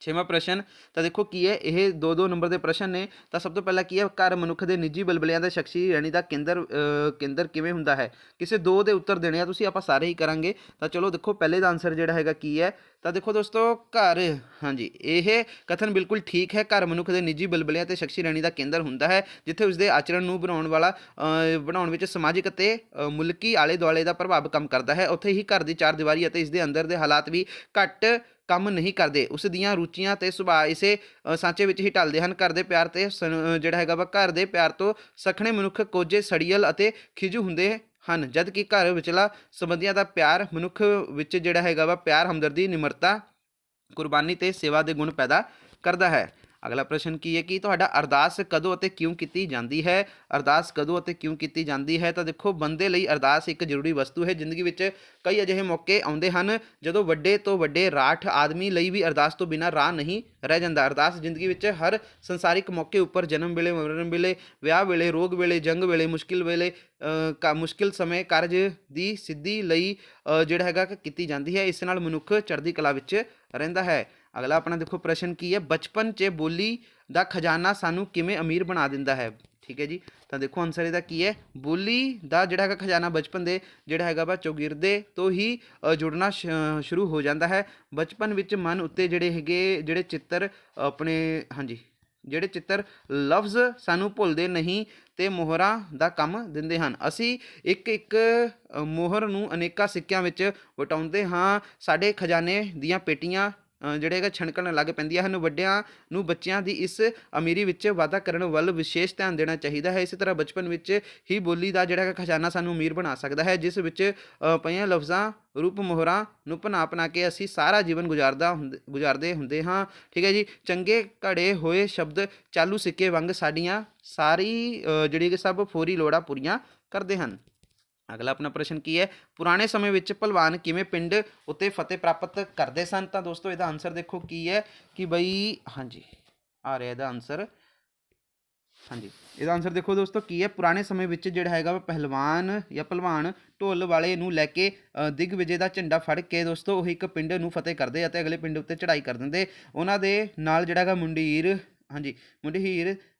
6ਵਾਂ ਪ੍ਰਸ਼ਨ। ਤਾਂ ਦੇਖੋ ਕੀ ਹੈ, ਇਹ 2-2 ਨੰਬਰ ਦੇ ਪ੍ਰਸ਼ਨ ਨੇ। ਤਾਂ ਸਭ ਤੋਂ ਪਹਿਲਾਂ ਕੀ ਹੈ, ਘਰ ਮਨੁੱਖ ਦੇ ਨਿੱਜੀ ਬਲਬਲਿਆਂ ਦਾ ਸ਼ਖਸੀ ਰਹਿਣੀ ਦਾ ਕੇਂਦਰ ਕਿਵੇਂ ਹੁੰਦਾ ਹੈ। ਕਿਸੇ 2 ਦੇ ਉੱਤਰ ਦੇਣੇ ਆ ਤੁਸੀਂ, ਆਪਾਂ ਸਾਰੇ ਹੀ ਕਰਾਂਗੇ। ਤਾਂ ਚਲੋ ਦੇਖੋ ਪਹਿਲੇ ਦਾ ਆਨਸਰ ਜਿਹੜਾ ਹੈਗਾ ਕੀ ਹੈ। ਤਾਂ ਦੇਖੋ ਦੋਸਤੋ ਘਰ, ਇਹ ਕਥਨ ਬਿਲਕੁਲ ਠੀਕ ਹੈ। ਘਰ ਮਨੁੱਖ ਦੇ ਨਿੱਜੀ ਬਲਬਲਿਆਂ ਤੇ ਸ਼ਖਸੀ ਰਹਿਣੀ ਦਾ ਕੇਂਦਰ ਹੁੰਦਾ ਹੈ, ਜਿੱਥੇ ਉਸਦੇ ਆਚਰਣ ਨੂੰ ਬਣਾਉਣ ਵਿੱਚ ਸਮਾਜਿਕ ਅਤੇ ਮੁਲਕੀ ਆਲੇ ਦੁਆਲੇ ਦਾ ਪ੍ਰਭਾਵ ਕੰਮ ਕਰਦਾ ਹੈ। ਉੱਥੇ ਹੀ ਘਰ ਦੀ ਚਾਰ ਦੀਵਾਰੀ ਅਤੇ ਇਸਦੇ ਅੰਦਰ ਦੇ ਹਾਲਾਤ ਵੀ ਘੱਟ ਕੰਮ ਨਹੀਂ ਕਰਦੇ। ਉਸ ਦੀਆਂ ਰੁਚੀਆਂ ਤੇ ਸੁਭਾਅ ਇਸੇ ਸਾਂਚੇ ਵਿੱਚ ਹੀ ਢਲਦੇ ਹਨ। ਘਰ ਦੇ ਪਿਆਰ ਤੇ ਘਰ ਦੇ ਪਿਆਰ ਤੋਂ ਸਖਣੇ ਮਨੁੱਖ ਕੋਝੇ, ਸੜੀਅਲ ਅਤੇ ਖਿਜੂ ਹੁੰਦੇ ਹਨ, ਜਦ ਕਿ ਘਰ ਵਿਚਲਾ ਸੰਬੰਧੀਆਂ ਦਾ ਪਿਆਰ ਮਨੁੱਖ ਵਿੱਚ ਪਿਆਰ, ਹਮਦਰਦੀ, ਨਿਮਰਤਾ, ਕੁਰਬਾਨੀ ਤੇ ਸੇਵਾ ਦੇ ਗੁਣ ਪੈਦਾ ਕਰਦਾ ਹੈ। ਅਗਲਾ ਪ੍ਰਸ਼ਨ ਕੀ ਹੈ ਕਿ ਤੁਹਾਡਾ ਅਰਦਾਸ ਕਦੋਂ ਅਤੇ ਕਿਉਂ ਕੀਤੀ ਜਾਂਦੀ ਹੈ। ਅਰਦਾਸ ਕਦੋਂ ਅਤੇ ਕਿਉਂ ਕੀਤੀ ਜਾਂਦੀ ਹੈ। ਤਾਂ ਦੇਖੋ ਬੰਦੇ ਲਈ ਅਰਦਾਸ ਇੱਕ ਜ਼ਰੂਰੀ ਵਸਤੂ ਹੈ। ਜ਼ਿੰਦਗੀ ਵਿੱਚ ਕਈ ਅਜਿਹੇ ਮੌਕੇ ਆਉਂਦੇ ਹਨ ਜਦੋਂ ਵੱਡੇ ਤੋਂ ਵੱਡੇ ਰਾਠ ਆਦਮੀ ਲਈ ਵੀ ਅਰਦਾਸ ਤੋਂ ਬਿਨਾਂ ਰਾਹ ਨਹੀਂ ਰਹਿ ਜਾਂਦਾ। ਅਰਦਾਸ ਜ਼ਿੰਦਗੀ ਵਿੱਚ ਹਰ ਸੰਸਾਰਿਕ ਮੌਕੇ ਉੱਪਰ, ਜਨਮ ਵੇਲੇ, ਮਰਨ ਵੇਲੇ, ਵਿਆਹ ਵੇਲੇ, ਰੋਗ ਵੇਲੇ, ਜੰਗ ਵੇਲੇ, ਮੁਸ਼ਕਿਲ ਸਮੇਂ ਕਾਰਜ ਦੀ ਸਿੱਧੀ ਲਈ ਕੀਤੀ ਜਾਂਦੀ ਹੈ। ਇਸ ਨਾਲ ਮਨੁੱਖ ਚੜ੍ਹਦੀ ਕਲਾ ਵਿੱਚ ਰਹਿੰਦਾ ਹੈ। ਅਗਲਾ ਆਪਣਾ ਦੇਖੋ ਪ੍ਰਸ਼ਨ ਕੀ ਹੈ, ਬਚਪਨ 'ਚ ਬੋਲੀ ਦਾ ਖਜ਼ਾਨਾ ਸਾਨੂੰ ਕਿਵੇਂ ਅਮੀਰ ਬਣਾ ਦਿੰਦਾ ਹੈ। ਠੀਕ ਹੈ ਜੀ, ਤਾਂ ਦੇਖੋ ਆਨਸਰ ਇਹਦਾ ਕੀ ਹੈ, ਬੋਲੀ ਦਾ ਖਜ਼ਾਨਾ ਬਚਪਨ ਦੇ ਚੌਗਿਰਦੇ ਤੋਂ ਹੀ ਜੁੜਨਾ ਸ਼ੁਰੂ ਹੋ ਜਾਂਦਾ ਹੈ। ਬਚਪਨ ਵਿੱਚ ਮਨ ਉੱਤੇ ਜਿਹੜੇ ਚਿੱਤਰ ਲਫ਼ਜ਼ ਸਾਨੂੰ ਭੁੱਲਦੇ ਨਹੀਂ ਤੇ ਮੋਹਰਾਂ ਦਾ ਕੰਮ ਦਿੰਦੇ ਹਨ। ਅਸੀਂ ਇੱਕ ਮੋਹਰ ਨੂੰ ਅਨੇਕਾਂ ਸਿੱਕਿਆਂ ਵਿੱਚ ਵਟਾਉਂਦੇ ਹਾਂ। ਸਾਡੇ ਖਜ਼ਾਨੇ ਦੀਆਂ ਪੇਟੀਆਂ ਛਣਕਣ ਲੱਗ ਪੈਂਦੀਆਂ ਹਨ। ਵੱਡਿਆਂ ਨੂੰ ਬੱਚਿਆਂ ਦੀ ਇਸ ਅਮੀਰੀ ਵਿੱਚ ਵਾਧਾ ਕਰਨ ਵੱਲ ਵਿਸ਼ੇਸ਼ ਧਿਆਨ ਦੇਣਾ ਚਾਹੀਦਾ ਹੈ। ਇਸੇ ਤਰ੍ਹਾਂ ਬਚਪਨ ਵਿੱਚ ਹੀ ਬੋਲੀ ਦਾ ਖਜ਼ਾਨਾ ਸਾਨੂੰ ਅਮੀਰ ਬਣਾ ਸਕਦਾ ਹੈ, ਜਿਸ ਵਿੱਚ ਪਈਆਂ ਲਫ਼ਜ਼ਾਂ ਰੂਪ ਮੋਹਰਾਂ ਨੂੰ ਬਣਾ ਕੇ ਅਸੀਂ ਸਾਰਾ ਜੀਵਨ ਗੁਜ਼ਾਰਦੇ ਹੁੰਦੇ ਹਾਂ। ਠੀਕ ਹੈ ਜੀ, ਚੰਗੇ ਘੜੇ ਹੋਏ ਸ਼ਬਦ ਚਾਲੂ ਸਿੱਕੇ ਵਾਂਗ ਸਾਡੀਆਂ ਸਭ ਫੌਰੀ ਲੋੜਾਂ ਪੂਰੀਆਂ ਕਰਦੇ ਹਨ। ਅਗਲਾ ਆਪਣਾ ਪ੍ਰਸ਼ਨ ਕੀ ਹੈ, ਪੁਰਾਣੇ ਸਮੇਂ ਵਿੱਚ ਭਲਵਾਨ ਕਿਵੇਂ ਪਿੰਡ ਉੱਤੇ ਫਤਿਹ ਪ੍ਰਾਪਤ ਕਰਦੇ ਸਨ। ਤਾਂ ਦੋਸਤੋ ਇਹਦਾ ਆਨਸਰ ਦੇਖੋ ਕੀ ਹੈ ਕਿ ਆ ਰਿਹਾ ਇਹਦਾ ਆਨਸਰ। ਇਹਦਾ ਆਨਸਰ ਦੇਖੋ ਦੋਸਤੋ ਕੀ ਹੈ, ਪੁਰਾਣੇ ਸਮੇਂ ਵਿੱਚ ਪਹਿਲਵਾਨ ਢੋਲ ਵਾਲੇ ਨੂੰ ਲੈ ਕੇ ਦਿਗਵਿਜੇ ਦਾ ਝੰਡਾ ਫੜ ਕੇ ਦੋਸਤੋ ਉਹ ਇੱਕ ਪਿੰਡ ਨੂੰ ਫਤਿਹ ਕਰਦੇ ਅਤੇ ਅਗਲੇ ਪਿੰਡ ਉੱਤੇ ਚੜ੍ਹਾਈ ਕਰ ਦਿੰਦੇ। ਉਹਨਾਂ ਦੇ ਨਾਲ ਮੁੰਡਹੀਰ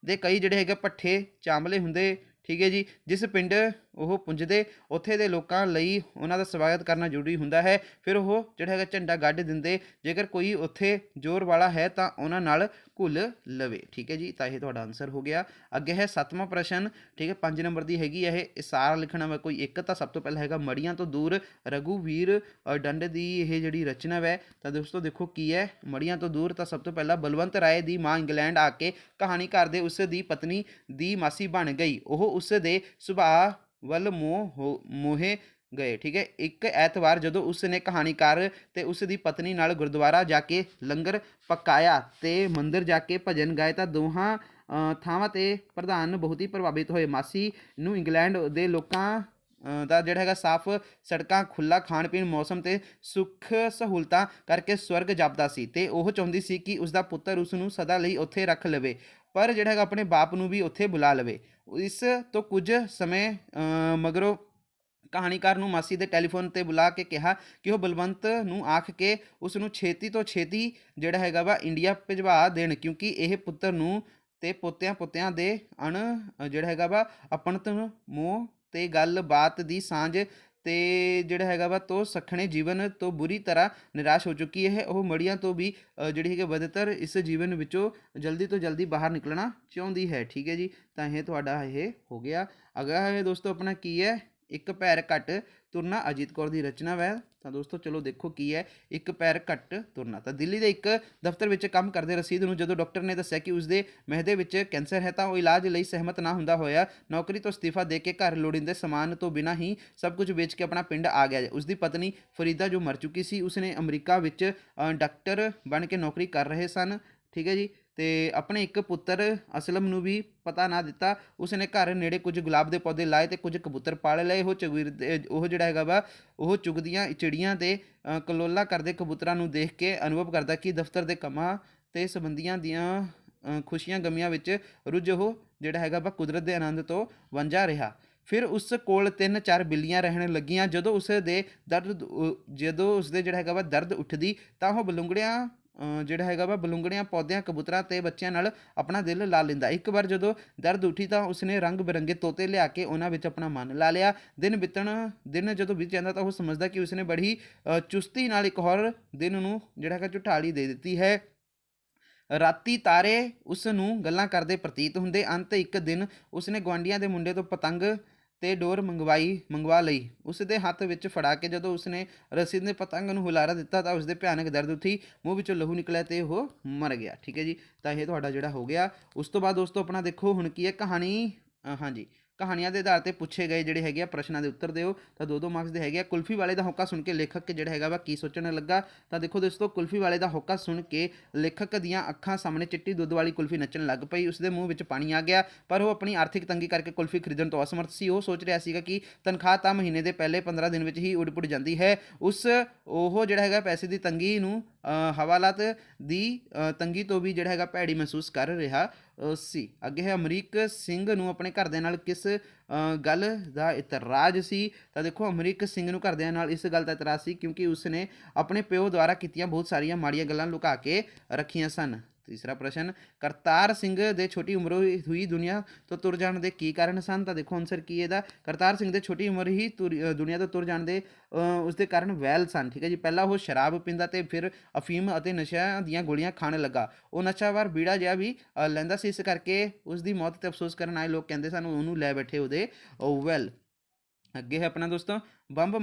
ਦੇ ਕਈ ਪੱਠੇ ਚਾਂਬਲੇ ਹੁੰਦੇ। ਠੀਕ ਹੈ ਜੀ, ਜਿਸ ਪਿੰਡ ਉਹ ਪੁੰਜਦੇ ਉੱਥੇ ਦੇ ਲੋਕਾਂ ਲਈ ਉਹਨਾਂ ਦਾ ਸਵਾਗਤ ਕਰਨਾ ਜ਼ਰੂਰੀ ਹੁੰਦਾ ਹੈ। ਫਿਰ ਉਹ ਝੰਡਾ ਗੱਡ ਦਿੰਦੇ। ਜੇਕਰ ਕੋਈ ਉੱਥੇ ਜ਼ੋਰ ਵਾਲਾ ਹੈ ਤਾਂ ਉਹਨਾਂ ਨਾਲ ਘੁਲ ਲਵੇ। ਠੀਕ ਹੈ ਜੀ, ਤਾਂ ਇਹ ਤੁਹਾਡਾ ਆਨਸਰ ਹੋ ਗਿਆ। ਅੱਗੇ ਹੈ 7ਵਾਂ ਪ੍ਰਸ਼ਨ। ਠੀਕ ਹੈ, 5 ਨੰਬਰ ਦੀ ਹੈਗੀ ਇਹ ਇਸਾਰਾ ਲਿਖਣਾ ਵਾ ਕੋਈ ਇੱਕ। ਤਾਂ ਸਭ ਤੋਂ ਪਹਿਲਾਂ ਮੜੀਆਂ ਤੋਂ ਦੂਰ ਰਘੂਵੀਰ ਡੰਡ ਦੀ ਇਹ ਰਚਨਾ ਹੈ। ਤਾਂ ਦੋਸਤੋ ਦੇਖੋ ਕੀ ਹੈ, ਮੜੀਆਂ ਤੋਂ ਦੂਰ। ਤਾਂ ਸਭ ਤੋਂ ਪਹਿਲਾਂ ਬਲਵੰਤ ਰਾਏ ਦੀ ਮਾਂ ਇੰਗਲੈਂਡ ਆ ਕੇ ਕਹਾਣੀਕਾਰ ਦੇ ਉਸ ਦੀ ਪਤਨੀ ਦੀ ਮਾਸੀ ਬਣ ਗਈ। ਉਹ ਉਸ ਦੇ ਸੁਭਾਅ ਵੱਲ ਮੋਹੇ ਗਏ। ਠੀਕ ਹੈ, ਇੱਕ ਐਤਵਾਰ ਜਦੋਂ ਉਸ ਨੇ ਕਹਾਣੀਕਾਰ ਤੇ ਉਸ ਦੀ ਪਤਨੀ ਨਾਲ ਗੁਰਦੁਆਰਾ ਜਾ ਕੇ ਲੰਗਰ ਪਕਾਇਆ ਤੇ ਮੰਦਿਰ ਜਾ ਕੇ ਭਜਨ ਗਾਏ ਤਾਂ ਦੋਹਾਂ ਥਾਵਾਂ ਤੇ ਪ੍ਰਧਾਨ ਬਹੁਤ ਹੀ ਪ੍ਰਭਾਵਿਤ ਹੋਏ। ਮਾਸੀ ਨੂੰ ਇੰਗਲੈਂਡ ਦੇ ਲੋਕਾਂ ਦਾ ਸਾਫ਼ ਸੜਕਾਂ, ਖੁੱਲ੍ਹਾ ਖਾਣ ਪੀਣ, ਮੌਸਮ ਤੇ ਸੁੱਖ ਸਹੂਲਤਾਂ ਕਰਕੇ ਸਵਰਗ ਜਾਪਦਾ ਸੀ ਤੇ ਉਹ ਚਾਹੁੰਦੀ ਸੀ ਕਿ ਉਸਦਾ ਪੁੱਤਰ ਉਸ ਨੂੰ ਸਦਾ ਲਈ ਉੱਥੇ ਰੱਖ ਲਵੇ, ਪਰ ਆਪਣੇ ਬਾਪ ਨੂੰ ਵੀ ਉੱਥੇ ਬੁਲਾ ਲਵੇ। ਇਸ ਤੋਂ ਕੁਝ ਸਮੇਂ ਮਗਰੋਂ ਕਹਾਣੀਕਾਰ ਨੂੰ ਮਾਸੀ ਦੇ ਟੈਲੀਫੋਨ 'ਤੇ ਬੁਲਾ ਕੇ ਕਿਹਾ ਕਿ ਉਹ ਬਲਵੰਤ ਨੂੰ ਆਖ ਕੇ ਉਸ ਨੂੰ ਛੇਤੀ ਤੋਂ ਛੇਤੀ ਜਿਹੜਾ ਹੈਗਾ ਵਾ ਇੰਡੀਆ ਭਿਜਵਾ ਦੇਣ, ਕਿਉਂਕਿ ਇਹ ਪੁੱਤਰ ਨੂੰ ਤੇ ਪੋਤਿਆਂ ਦੇ ਜਿਹੜਾ ਹੈਗਾ ਵਾ ਆਪਣਤ ਮੋਹ ਤੇ ਗੱਲਬਾਤ ਦੀ ਸਾਂਝ ਤੇ ਜਿਹੜਾ ਹੈਗਾ ਵਾ ਤੋਂ ਸੱਖਣੇ ਜੀਵਨ ਤੋਂ ਬੁਰੀ ਤਰ੍ਹਾਂ ਨਿਰਾਸ਼ ਹੋ ਚੁੱਕੀ ਹੈ। ਉਹ ਮੜੀਆਂ ਤੋਂ ਵੀ ਜਿਹੜੀ ਹੈਗੀ ਬਦਤਰ ਇਸ ਜੀਵਨ ਵਿੱਚੋਂ ਜਲਦੀ ਤੋਂ ਜਲਦੀ ਬਾਹਰ ਨਿਕਲਣਾ ਚਾਹੁੰਦੀ ਹੈ। ਠੀਕ ਹੈ ਜੀ, ਤਾਂ ਇਹ ਤੁਹਾਡਾ ਇਹ ਹੋ ਗਿਆ। ਅਗਲਾ ਹੈ ਦੋਸਤੋ ਆਪਣਾ ਕੀ ਹੈ, ਇੱਕ ਪੈਰ ਘੱਟ ਤੁਰਨਾ, ਅਜੀਤ ਕੌਰ ਦੀ ਰਚਨਾ ਹੈ। ਤਾਂ ਦੋਸਤੋ ਚਲੋ ਦੇਖੋ ਕੀ ਹੈ ਇੱਕ ਪੈਰ ਘੱਟ ਤੁਰਨਾ। ਤਾਂ ਦਿੱਲੀ ਦੇ ਇੱਕ ਦਫ਼ਤਰ ਵਿੱਚ ਕੰਮ ਕਰਦੇ ਰਸੀਦ ਨੂੰ ਜਦੋਂ ਡਾਕਟਰ ਨੇ ਦੱਸਿਆ ਕਿ ਉਸਦੇ ਮਿਹਦੇ ਵਿੱਚ ਕੈਂਸਰ ਹੈ ਤਾਂ ਉਹ ਇਲਾਜ ਲਈ ਸਹਿਮਤ ਨਾ ਹੁੰਦਾ ਹੋਇਆ ਨੌਕਰੀ ਤੋਂ ਅਸਤੀਫਾ ਦੇ ਕੇ ਘਰ ਲੋੜੀਂਦੇ ਸਮਾਨ ਤੋਂ ਬਿਨਾਂ ਹੀ ਸਭ ਕੁਝ ਵੇਚ ਕੇ ਆਪਣਾ ਪਿੰਡ ਆ ਗਿਆ। ਉਸਦੀ ਪਤਨੀ ਫਰੀਦਾ ਜੋ ਮਰ ਚੁੱਕੀ ਸੀ, ਉਸਨੇ ਅਮਰੀਕਾ ਵਿੱਚ ਡਾਕਟਰ ਬਣ ਕੇ ਨੌਕਰੀ ਕਰ ਰਹੇ ਸਨ। ਠੀਕ ਹੈ ਜੀ, ਤੇ ਆਪਣੇ ਇੱਕ ਪੁੱਤਰ ਅਸਲਮ ਨੂੰ ਵੀ ਪਤਾ ਨਾ ਦਿੱਤਾ। ਉਸਨੇ ਘਰ ਨੇੜੇ ਕੁਝ ਗੁਲਾਬ ਦੇ ਪੌਦੇ ਲਾਏ ਤੇ ਕੁਝ ਕਬੂਤਰ ਪਾਲ ਲਏ। ਉਹ ਜਿਹੜਾ ਹੈਗਾ ਵਾ ਉਹ ਚੁਗਦੀਆਂ ਚਿੜੀਆਂ ਤੇ ਕਲੋਲਾ ਕਰਦੇ ਕਬੂਤਰਾਂ ਨੂੰ ਦੇਖ ਕੇ ਅਨੁਭਵ ਕਰਦਾ ਕਿ ਦਫ਼ਤਰ ਦੇ ਕੰਮਾਂ ਤੇ ਸੰਬੰਧੀਆਂ ਦੀਆਂ ਖੁਸ਼ੀਆਂ ਗਮੀਆਂ ਵਿੱਚ ਰੁੱਝ ਉਹ ਜਿਹੜਾ ਹੈਗਾ ਵਾ ਕੁਦਰਤ ਦੇ ਆਨੰਦ ਤੋਂ ਵਾਂਝਾ ਰਿਹਾ। ਫਿਰ ਉਸ ਕੋਲ 3-4 ਬਿੱਲੀਆਂ ਰਹਿਣ ਲੱਗੀਆਂ। ਜਦੋਂ ਉਸਦੇ ਜਿਹੜਾ ਹੈਗਾ ਵਾ ਦਰਦ ਉੱਠਦੀ ਤਾਂ ਉਹ ਜਿਹੜਾ ਹੈਗਾ ਵਾ ਬਲੂੰਗੜਿਆਂ ਪੌਦਿਆਂ ਕਬੂਤਰਾਂ ਤੇ ਬੱਚਿਆਂ ਨਾਲ ਆਪਣਾ ਦਿਲ ਲਾ ਲੈਂਦਾ। ਇੱਕ ਵਾਰ ਜਦੋਂ ਦਰਦ ਉੱਠੀ ਤਾਂ ਉਸਨੇ ਰੰਗ ਬਿਰੰਗੇ ਤੋਤੇ ਲਿਆ ਕੇ ਉਹਨਾਂ ਵਿੱਚ ਆਪਣਾ ਮਨ ਲਾ ਲਿਆ। ਦਿਨ ਜਦੋਂ ਬੀਤ ਜਾਂਦਾ ਤਾਂ ਉਹ ਸਮਝਦਾ ਕਿ ਉਸਨੇ ਬੜੀ ਚੁਸਤੀ ਨਾਲ ਇੱਕ ਹੋਰ ਦਿਨ ਨੂੰ ਜਿਹੜਾ ਹੈਗਾ ਝੁਠਾਲੀ ਦੇ ਦਿੱਤੀ ਹੈ। ਰਾਤੀ ਤਾਰੇ ਉਸ ਨੂੰ ਗੱਲਾਂ ਕਰਦੇ ਪ੍ਰਤੀਤ ਹੁੰਦੇ। ਅੰਤ ਇੱਕ ਦਿਨ ਉਸਨੇ ਗੁਆਂਢੀਆਂ ਦੇ ਮੁੰਡੇ ਤੋਂ ਪਤੰਗ ਤੇ ਡੋਰ ਮੰਗਵਾ ਲਈ। ਉਸ ਦੇ ਹੱਥ ਵਿੱਚ ਫੜਾ ਕੇ ਜਦੋਂ ਉਸਨੇ ਰਸੀਦ ਨੇ ਪਤੰਗ ਨੂੰ ਹੁਲਾਰਾ ਦਿੱਤਾ ਤਾਂ ਉਸਦੇ ਭਿਆਨਕ ਦਰਦ ਉੱਠੀ, ਮੂੰਹ ਵਿੱਚੋਂ ਲਹੂ ਨਿਕਲਿਆ ਤੇ ਉਹ ਮਰ ਗਿਆ। ਠੀਕ ਹੈ ਜੀ, ਤਾਂ ਇਹ ਤੁਹਾਡਾ ਜਿਹੜਾ ਹੋ ਗਿਆ। ਉਸ ਤੋਂ ਬਾਅਦ ਦੋਸਤੋ ਆਪਣਾ ਦੇਖੋ ਹੁਣ ਕੀ ਹੈ ਕਹਾਣੀ। ਹਾਂਜੀ, ਕਹਾਣੀਆਂ ਦੇ ਆਧਾਰ 'ਤੇ ਪੁੱਛੇ ਗਏ ਜਿਹੜੇ ਹੈਗੇ ਆ ਪ੍ਰਸ਼ਨਾਂ ਦੇ ਉੱਤਰ ਦਿਓ। ਤਾਂ 2-2 ਮਾਰਕਸ ਦੇ ਹੈਗੇ ਆ। ਕੁਲਫੀ ਵਾਲੇ ਦਾ ਹੋਕਾ ਸੁਣ ਕੇ ਲੇਖਕ ਜਿਹੜਾ ਹੈਗਾ ਵਾ ਕੀ ਸੋਚਣ ਲੱਗਾ। ਤਾਂ ਦੇਖੋ ਦੋਸਤੋ ਕੁਲਫੀ ਵਾਲੇ ਦਾ ਹੋਕਾ ਸੁਣ ਕੇ ਲੇਖਕ ਦੀਆਂ ਅੱਖਾਂ ਸਾਹਮਣੇ ਚਿੱਟੀ ਦੁੱਧ ਵਾਲੀ ਕੁਲਫੀ ਨੱਚਣ ਲੱਗ ਪਈ। ਉਸਦੇ ਮੂੰਹ ਵਿੱਚ ਪਾਣੀ ਆ ਗਿਆ, ਪਰ ਉਹ ਆਪਣੀ ਆਰਥਿਕ ਤੰਗੀ ਕਰਕੇ ਕੁਲਫੀ ਖਰੀਦਣ ਤੋਂ ਅਸਮਰਥ ਸੀ। ਉਹ ਸੋਚ ਰਿਹਾ ਸੀਗਾ ਕਿ ਤਨਖਾਹ ਤਾਂ ਮਹੀਨੇ ਦੇ ਪਹਿਲੇ 15 ਦਿਨ ਵਿੱਚ ਹੀ ਉੱਡ ਜਾਂਦੀ ਹੈ। ਉਹ ਜਿਹੜਾ ਹੈਗਾ ਪੈਸੇ ਦੀ ਤੰਗੀ ਨੂੰ ਹਵਾਲਾਤ ਦੀ ਤੰਗੀ ਤੋਂ ਵੀ ਜਿਹੜਾ ਹੈਗਾ ਭੈੜੀ ਮਹਿਸੂਸ ਕਰ ਰਿਹਾ ਸੀ। ਅੱਗੇ ਹੈ ਅਮਰੀਕ ਸਿੰਘ ਨੂੰ ਆਪਣੇ ਘਰਦਿਆਂ ਨਾਲ ਕਿਸ ਗੱਲ ਦਾ ਇਤਰਾਜ਼ ਸੀ। ਤਾਂ ਦੇਖੋ ਅਮਰੀਕ ਸਿੰਘ ਨੂੰ ਘਰਦਿਆਂ ਨਾਲ ਇਸ ਗੱਲ ਦਾ ਇਤਰਾਜ਼ ਸੀ ਕਿਉਂਕਿ ਉਸਨੇ ਆਪਣੇ ਪਿਓ ਦੁਆਰਾ ਕੀਤੀਆਂ ਬਹੁਤ ਸਾਰੀਆਂ ਮਾੜੀਆਂ ਗੱਲਾਂ ਲੁਕਾ ਕੇ ਰੱਖੀਆਂ ਸਨ। ਤੀਸਰਾ ਪ੍ਰਸ਼ਨ, ਕਰਤਾਰ ਸਿੰਘ ਦੇ ਛੋਟੀ ਉਮਰੋਂ ਹੋਈ ਦੁਨੀਆ ਤੋਂ ਤੁਰ ਜਾਣ ਦੇ ਕੀ ਕਾਰਨ ਸਨ। ਤਾਂ ਦੇਖੋ ਆਨਸਰ ਕੀ ਇਹਦਾ, ਕਰਤਾਰ ਸਿੰਘ ਦੇ ਛੋਟੀ ਉਮਰ ਹੀ ਦੁਨੀਆ ਤੋਂ ਤੁਰ ਜਾਣ ਦੇ ਉਸਦੇ ਕਾਰਨ ਵੈਲ ਸਨ। ਠੀਕ ਹੈ ਜੀ, ਪਹਿਲਾਂ ਉਹ ਸ਼ਰਾਬ ਪੀਂਦਾ ਤੇ ਫਿਰ ਅਫੀਮ ਅਤੇ ਨਸ਼ਿਆਂ ਦੀਆਂ ਗੋਲੀਆਂ ਖਾਣ ਲੱਗਾ। ਉਹ ਨਸ਼ਾਵਾਰ ਬੀੜਾ ਜਿਹਾ ਵੀ ਲੈਂਦਾ ਸੀ, ਇਸ ਕਰਕੇ ਉਸ ਦੀ ਮੌਤ 'ਤੇ ਅਫਸੋਸ ਕਰਨ ਆਏ ਲੋਕ ਕਹਿੰਦੇ ਸਨ ਉਹਨੂੰ ਲੈ ਬੈਠੇ ਉਹਦੇ ਵੈਲ। ਅੱਗੇ ਹੈ ਆਪਣਾ ਦੋਸਤੋ, ਬੰਬ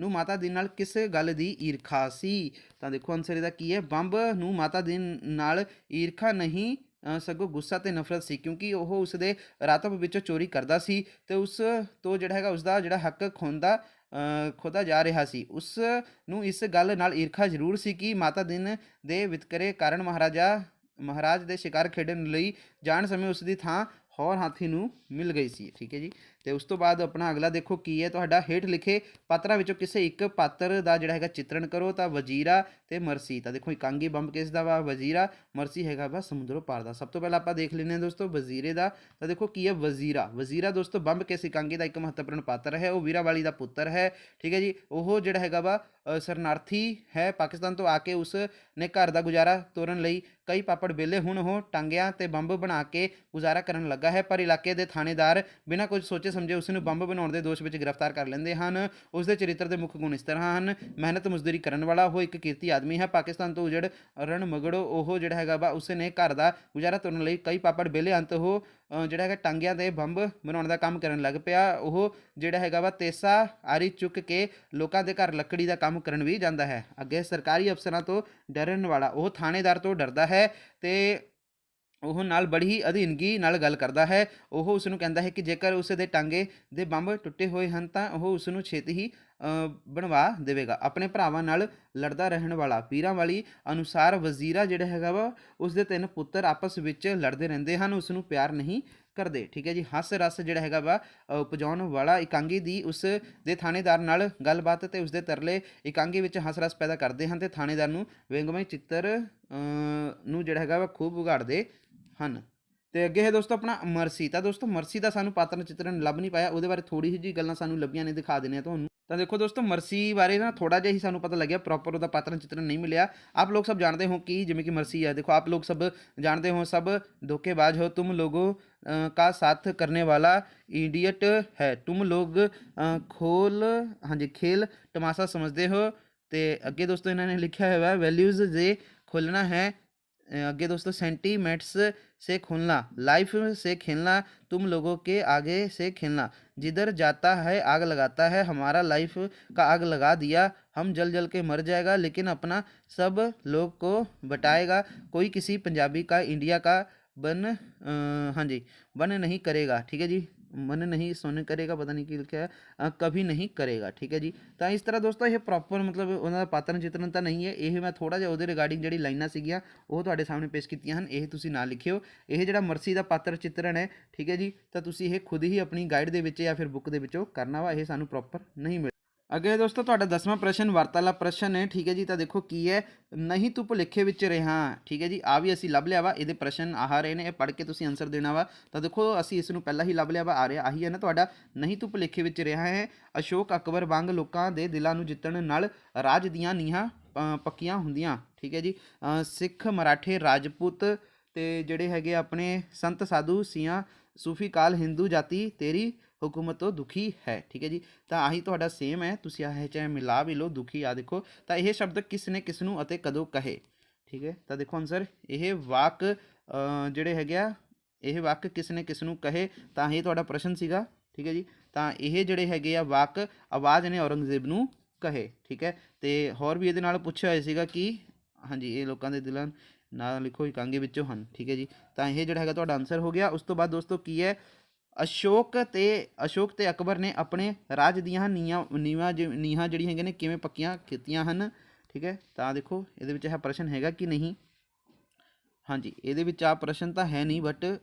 ਨੂੰ ਮਾਤਾ ਦੀ ਨਾਲ ਕਿਸ ਗੱਲ ਦੀ ਈਰਖਾ ਸੀ। ਤਾਂ ਦੇਖੋ ਆਨਸਰ ਇਹਦਾ ਕੀ ਹੈ, ਬੰਬ ਨੂੰ ਮਾਤਾ ਦੀ ਨਾਲ ਈਰਖਾ ਨਹੀਂ ਸਗੋਂ ਗੁੱਸਾ ਤੇ ਨਫ਼ਰਤ ਸੀ, ਕਿਉਂਕਿ ਉਹ ਉਸਦੇ ਰਾਤਬ ਵਿੱਚੋਂ ਚੋਰੀ ਕਰਦਾ ਸੀ ਤੇ ਉਸ ਤੋਂ ਜਿਹੜਾ ਹੈਗਾ ਉਸਦਾ ਜਿਹੜਾ ਹੱਕ ਖੋਦਾ ਜਾ ਰਿਹਾ ਸੀ। ਉਸ ਨੂੰ ਇਸ ਗੱਲ ਨਾਲ ਈਰਖਾ ਜ਼ਰੂਰ ਸੀ ਕਿ ਮਾਤਾ ਦਿਨ ਦੇ ਵਿਤਕਰੇ ਕਾਰਨ ਮਹਾਰਾਜ ਦੇ ਸ਼ਿਕਾਰ ਖੇਡਣ ਲਈ ਜਾਣ ਸਮੇਂ ਉਸ ਦੀ ਥਾਂ ਹੋਰ ਹਾਥੀ ਨੂੰ ਮਿਲ ਗਈ ਸੀ। ਠੀਕ ਹੈ ਜੀ, ਤੇ ਉਸ ਤੋਂ ਬਾਅਦ ਆਪਣਾ ਅਗਲਾ ਦੇਖੋ ਕੀ ਹੈ ਤੁਹਾਡਾ, ਹੇਠ ਲਿਖੇ ਪਾਤਰਾਂ ਵਿੱਚੋਂ ਕਿਸੇ ਇੱਕ ਪਾਤਰ ਦਾ ਜਿਹੜਾ ਹੈਗਾ ਚਿੱਤਰਣ ਕਰੋ। ਤਾਂ ਵਜ਼ੀਰਾ ਤੇ ਮਰਸੀ। ਤਾਂ ਦੇਖੋ ਇਕਾਂਗੀ ਬੰਬ ਕਿਸ ਦਾ ਵਾ, ਵਜ਼ੀਰਾ। ਮਰਸੀ ਹੈਗਾ ਵਾ ਸਮੁੰਦਰੋਂ ਪਾਰ ਦਾ। ਸਭ ਤੋਂ ਪਹਿਲਾਂ ਆਪਾਂ ਦੇਖ ਲੈਂਦੇ ਹਾਂ ਦੋਸਤੋ ਵਜ਼ੀਰੇ ਦਾ। ਤਾਂ ਦੇਖੋ ਕੀ ਹੈ ਵਜ਼ੀਰਾ ਦੋਸਤੋ ਬੰਬ ਕਿਸ ਇਕਾਂਗੀ ਦਾ ਇੱਕ ਮਹੱਤਵਪੂਰਨ ਪਾਤਰ ਹੈ। ਉਹ ਵੀਰਾਵਾਲੀ ਦਾ ਪੁੱਤਰ ਹੈ। ਠੀਕ ਹੈ ਜੀ, ਉਹ ਜਿਹੜਾ ਹੈਗਾ ਵਾ ਸ਼ਰਨਾਰਥੀ ਹੈ। ਪਾਕਿਸਤਾਨ ਤੋਂ ਆ ਕੇ ਉਸ ਨੇ ਘਰ ਦਾ ਗੁਜ਼ਾਰਾ ਤੋਰਨ ਲਈ ਕਈ ਪਾਪੜ ਵੇਲੇ। ਹੁਣ ਉਹ ਟਾਂਗਿਆਂ ਤੇ ਬੰਬ ਬਣਾ ਕੇ ਗੁਜ਼ਾਰਾ ਕਰਨ ਲੱਗਾ ਹੈ, ਪਰ ਇਲਾਕੇ ਦੇ ਥਾਣੇਦਾਰ ਬਿਨਾਂ ਕੁਝ ਸੋਚੇ ਸਮਝੇ ਉਸ ਨੂੰ ਬੰਬ ਬਣਾਉਣ ਦੇ ਦੋਸ਼ ਵਿੱਚ ਗ੍ਰਿਫਤਾਰ ਕਰ ਲੈਂਦੇ ਹਨ। ਉਸ ਦੇ ਚਰਿੱਤਰ ਦੇ ਮੁੱਖ ਗੁਣ ਇਸ ਤਰ੍ਹਾਂ ਹਨ, ਮਿਹਨਤ ਮਜ਼ਦੂਰੀ ਕਰਨ ਵਾਲਾ, ਉਹ ਇੱਕ ਕਿਰਤੀ ਆਦਮੀ ਹੈ। ਪਾਕਿਸਤਾਨ ਤੋਂ ਉਜੜ ਰਣਮਗੜੋ ਉਹ ਜਿਹੜਾ ਹੈਗਾ ਵਾ ਉਸ ਨੇ ਘਰ ਦਾ ਗੁਜ਼ਾਰਾ ਤੋਰਨ ਲਈ ਕਈ ਪਾਪੜ ਵੇਲੇ। ਅੰਤ ਉਹ ਜਿਹੜਾ ਹੈਗਾ ਟਾਂਗਿਆਂ ਦੇ ਬੰਬ ਬਣਾਉਣ ਦਾ ਕੰਮ ਕਰਨ ਲੱਗ ਪਿਆ। ਉਹ ਜਿਹੜਾ ਹੈਗਾ ਵਾ ਤੇਸਾ ਆਰੀ ਚੁੱਕ ਕੇ ਲੋਕਾਂ ਦੇ ਘਰ ਲੱਕੜੀ ਦਾ ਕੰਮ ਕਰਨ ਵੀ ਜਾਂਦਾ ਹੈ। ਅੱਗੇ ਸਰਕਾਰੀ ਅਫਸਰਾਂ ਤੋਂ ਡਰਨ ਵਾਲਾ, ਉਹ ਥਾਣੇਦਾਰ ਤੋਂ ਡਰਦਾ ਹੈ ਤੇ ਉਹ ਨਾਲ ਬੜੀ ਹੀ ਅਧੀਨਗੀ ਨਾਲ ਗੱਲ ਕਰਦਾ ਹੈ। ਉਹ ਉਸ ਨੂੰ ਕਹਿੰਦਾ ਹੈ ਕਿ ਜੇਕਰ ਉਸ ਦੇ ਟਾਂਗੇ ਦੇ ਬੰਬ ਟੁੱਟੇ ਹੋਏ ਹਨ ਤਾਂ ਉਹ ਉਸ ਨੂੰ ਛੇਤੀ ਹੀ ਬਣਵਾ ਦੇਵੇਗਾ। ਆਪਣੇ ਭਰਾਵਾਂ ਨਾਲ ਲੜਦਾ ਰਹਿਣ ਵਾਲਾ, ਪੀਰਾਂ ਵਾਲੀ ਅਨੁਸਾਰ ਵਜ਼ੀਰਾ ਜਿਹੜਾ ਹੈਗਾ ਵਾ ਉਸ ਦੇ 3 ਪੁੱਤਰ ਆਪਸ ਵਿੱਚ ਲੜਦੇ ਰਹਿੰਦੇ ਹਨ, ਉਸ ਨੂੰ ਪਿਆਰ ਨਹੀਂ ਕਰਦੇ। ਠੀਕ ਹੈ ਜੀ, ਹੱਸ ਰਸ ਜਿਹੜਾ ਹੈਗਾ ਵਾ ਉਪਜਾਉਣ ਵਾਲਾ, ਇਕਾਂਗੀ ਦੀ ਉਸ ਦੇ ਥਾਣੇਦਾਰ ਨਾਲ ਗੱਲਬਾਤ ਤੇ ਉਸ ਦੇ ਤਰਲੇ ਇਕਾਂਗੀ ਵਿੱਚ ਹੱਸ ਰਸ ਪੈਦਾ ਕਰਦੇ ਹਨ ਤੇ ਥਾਣੇਦਾਰ ਨੂੰ ਵਿਅੰਗਮਈ ਚਿੱਤਰ ਨੂੰ ਜਿਹੜਾ ਹੈਗਾ ਵਾ ਖੂਬ ਉਘਾੜਦੇ ਹਨ। ਤੇ ਅੱਗੇ ਹੈ ਦੋਸਤੋ ਆਪਣਾ ਮਰਸੀ। ਤਾਂ ਦੋਸਤੋ ਮਰਸੀ ਦਾ ਸਾਨੂੰ ਪਾਤਰ ਚਿੱਤਰਨ ਲੱਭ ਨਹੀਂ ਪਾਇਆ, ਉਹਦੇ ਬਾਰੇ ਥੋੜੀ ਜਿਹੀ ਗੱਲਾਂ ਸਾਨੂੰ ਲੱਭੀਆਂ ਨੇ, ਦਿਖਾ ਦਿੰਦੇ ਆ ਤੁਹਾਨੂੰ। ਤਾਂ ਦੇਖੋ ਦੋਸਤੋ ਮਰਸੀ ਬਾਰੇ ਨਾ ਥੋੜਾ ਜਿਹਾ ਹੀ ਸਾਨੂੰ ਪਤਾ ਲੱਗਿਆ, ਪ੍ਰॉपर ਉਹਦਾ ਪਾਤਰ ਚਿੱਤਰਨ ਨਹੀਂ ਮਿਲਿਆ। आप लोग सब जानते हो कि जिमें कि मर्सी है, देखो आप लोग सब जानते हो, सब धोखेबाज हो, तुम लोगों का साथ करने वाला इडियट है, तुम लोग खोल हाँ जी खेल तमाशा समझते हो। तो अगे दोस्तों इन्होंने लिखा है वैल्यूज़ जे खोलना है, आगे दोस्तों सेंटीमेंट्स से खोलना, लाइफ से खेलना, तुम लोगों के आगे से खेलना, जिधर जाता है आग लगाता है, हमारा लाइफ का आग लगा दिया, हम जल जल के मर जाएगा लेकिन अपना सब लोग को बटाएगा, कोई किसी पंजाबी का इंडिया का बन हाँ जी बन नहीं करेगा। ठीक है जी, मन नहीं सोने करेगा, पता नहीं कि लिखा है, कभी नहीं करेगा। ठीक है जी। ਤਾਂ ਇਸ ਤਰ੍ਹਾਂ ਦੋਸਤੋ ਇਹ ਪ੍ਰੋਪਰ ਮਤਲਬ ਉਹਨਾਂ ਦਾ ਪਾਤਰ ਚਿੱਤਰਨ ਤਾਂ ਨਹੀਂ ਹੈ, ਇਹ ਮੈਂ ਥੋੜਾ ਜਿਹਾ ਉਹਦੇ ਰਿਗਾਰਡਿੰਗ ਜਿਹੜੀ ਲਾਈਨਾਂ ਸੀਗੀਆਂ ਉਹ ਤੁਹਾਡੇ ਸਾਹਮਣੇ ਪੇਸ਼ ਕੀਤੀਆਂ ਹਨ, ਇਹ ਤੁਸੀਂ ਨਾ ਲਿਖਿਓ। ਇਹ ਜਿਹੜਾ ਮਰਸੀ ਦਾ ਪਾਤਰ ਚਿੱਤਰਨ ਹੈ, ਠੀਕ ਹੈ ਜੀ, ਤਾਂ ਤੁਸੀਂ ਇਹ ਖੁਦ ਹੀ ਆਪਣੀ ਗਾਈਡ ਦੇ ਵਿੱਚ ਜਾਂ ਫਿਰ ਬੁੱਕ ਦੇ ਵਿੱਚੋਂ ਕਰਨਾ ਵਾ, ਇਹ ਸਾਨੂੰ ਪ੍ਰੋਪਰ ਨਹੀਂ ਮਿਲ। ਅੱਗੇ ਦੋਸਤੋ ਤੁਹਾਡਾ 10ਵਾਂ ਪ੍ਰਸ਼ਨ ਵਾਰਤਾਲਾਪ ਪ੍ਰਸ਼ਨ ਹੈ। ਠੀਕ ਹੈ ਜੀ, ਤਾਂ ਦੇਖੋ ਕੀ ਹੈ, ਨਹੀਂ ਤੂੰ ਭੁਲੇਖੇ ਵਿੱਚ ਰਿਹਾ। ਠੀਕ ਹੈ ਜੀ, ਆ ਵੀ ਅਸੀਂ ਲੱਭ ਲਿਆ ਵਾ, ਇਹਦੇ ਪ੍ਰਸ਼ਨ ਆਹ ਰਹੇ ਨੇ, ਇਹ ਪੜ੍ਹ ਕੇ ਤੁਸੀਂ ਆਨਸਰ ਦੇਣਾ ਵਾ। ਤਾਂ ਦੇਖੋ ਅਸੀਂ ਇਸ ਨੂੰ ਪਹਿਲਾਂ ਹੀ ਲੱਭ ਲਿਆ ਵਾ, ਆ ਰਿਹਾ ਆਹੀ ਹੈ ਨਾ ਤੁਹਾਡਾ, ਨਹੀਂ ਤੂੰ ਭੁਲੇਖੇ ਵਿੱਚ ਰਿਹਾ ਹੈ। ਅਸ਼ੋਕ ਅਕਬਰ ਵਾਂਗ ਲੋਕਾਂ ਦੇ ਦਿਲਾਂ ਨੂੰ ਜਿੱਤਣ ਨਾਲ ਰਾਜ ਦੀਆਂ ਨੀਹਾਂ ਪੱਕੀਆਂ ਹੁੰਦੀਆਂ। ਠੀਕ ਹੈ ਜੀ, ਸਿੱਖ ਮਰਾਠੇ ਰਾਜਪੂਤ ਤੇ ਜਿਹੜੇ ਹੈਗੇ ਆਪਣੇ ਸੰਤ ਸਾਧੂ ਸੀਆਂ ਸੂਫੀ ਕਾਲ ਹਿੰਦੂ ਜਾਤੀ ਤੇਰੀ हुकूमत तो दुखी है। ठीक है जी, तो आही ਤੁਹਾਡਾ सेम है, ਤੁਸੀਂ ਆਹ ਚਾਹੇ ਮਿਲਾ ਵੀ ਲਓ, ਦੁਖੀ ਆ ਦੇਖੋ। ਤਾਂ ਇਹ ਸ਼ਬਦ ਕਿਸ ਨੇ ਕਿਸ ਨੂੰ ਅਤੇ ਕਦੋਂ ਕਹੇ। ਠੀਕ ਹੈ, ਤਾਂ ਦੇਖੋ ਆਨਸਰ ਇਹ ਵਾਕ ਜਿਹੜੇ ਹੈਗੇ ਆ, ਇਹ ਵਾਕ ਕਿਸ ਨੇ ਕਿਸ ਨੂੰ ਕਹੇ, ਤਾਂ ਇਹ ਤੁਹਾਡਾ ਪ੍ਰਸ਼ਨ ਸੀਗਾ। ਠੀਕ ਹੈ ਜੀ, ਤਾਂ ਇਹ ਜਿਹੜੇ ਹੈਗੇ ਆ ਵਾਕ ਆਵਾਜ਼ ਨੇ ਔਰੰਗਜ਼ੇਬ ਨੂੰ ਕਹੇ। ਠੀਕ ਹੈ, ਤੇ ਹੋਰ ਵੀ ਇਹਦੇ ਨਾਲ ਪੁੱਛਿਆ ਹੋਇਆ ਸੀਗਾ ਕਿ ਹਾਂਜੀ ਇਹ ਲੋਕਾਂ ਦੇ ਦਿਲਾਂ ਨਾਲ ਲਿਖੋ ਇਕਾਂਗੇ ਵਿੱਚੋਂ ਹਨ। ਠੀਕ ਹੈ ਜੀ, ਤਾਂ ਇਹ ਜਿਹੜਾ ਹੈਗਾ ਤੁਹਾਡਾ ਆਨਸਰ ਹੋ ਗਿਆ। ਉਸ ਤੋਂ ਬਾਅਦ ਦੋਸਤੋ ਕੀ ਹੈ, ਅਸ਼ੋਕ ਤੇ ਅਕਬਰ ਨੇ ਆਪਣੇ ਰਾਜ ਦੀਆਂ ਨੀਹਾਂ ਜਿਹੜੀਆਂ ਹੈਗੀਆਂ ਨੇ ਕਿਵੇਂ ਪੱਕੀਆਂ ਕੀਤੀਆਂ ਹਨ। ਠੀਕ ਹੈ, ਤਾਂ ਦੇਖੋ ਇਹਦੇ ਵਿੱਚ ਇਹ ਪ੍ਰਸ਼ਨ ਹੈਗਾ ਕਿ ਨਹੀਂ। ਹਾਂਜੀ ਇਹਦੇ ਵਿੱਚ ਆ ਪ੍ਰਸ਼ਨ ਤਾਂ ਹੈ ਨਹੀਂ, ਬਟ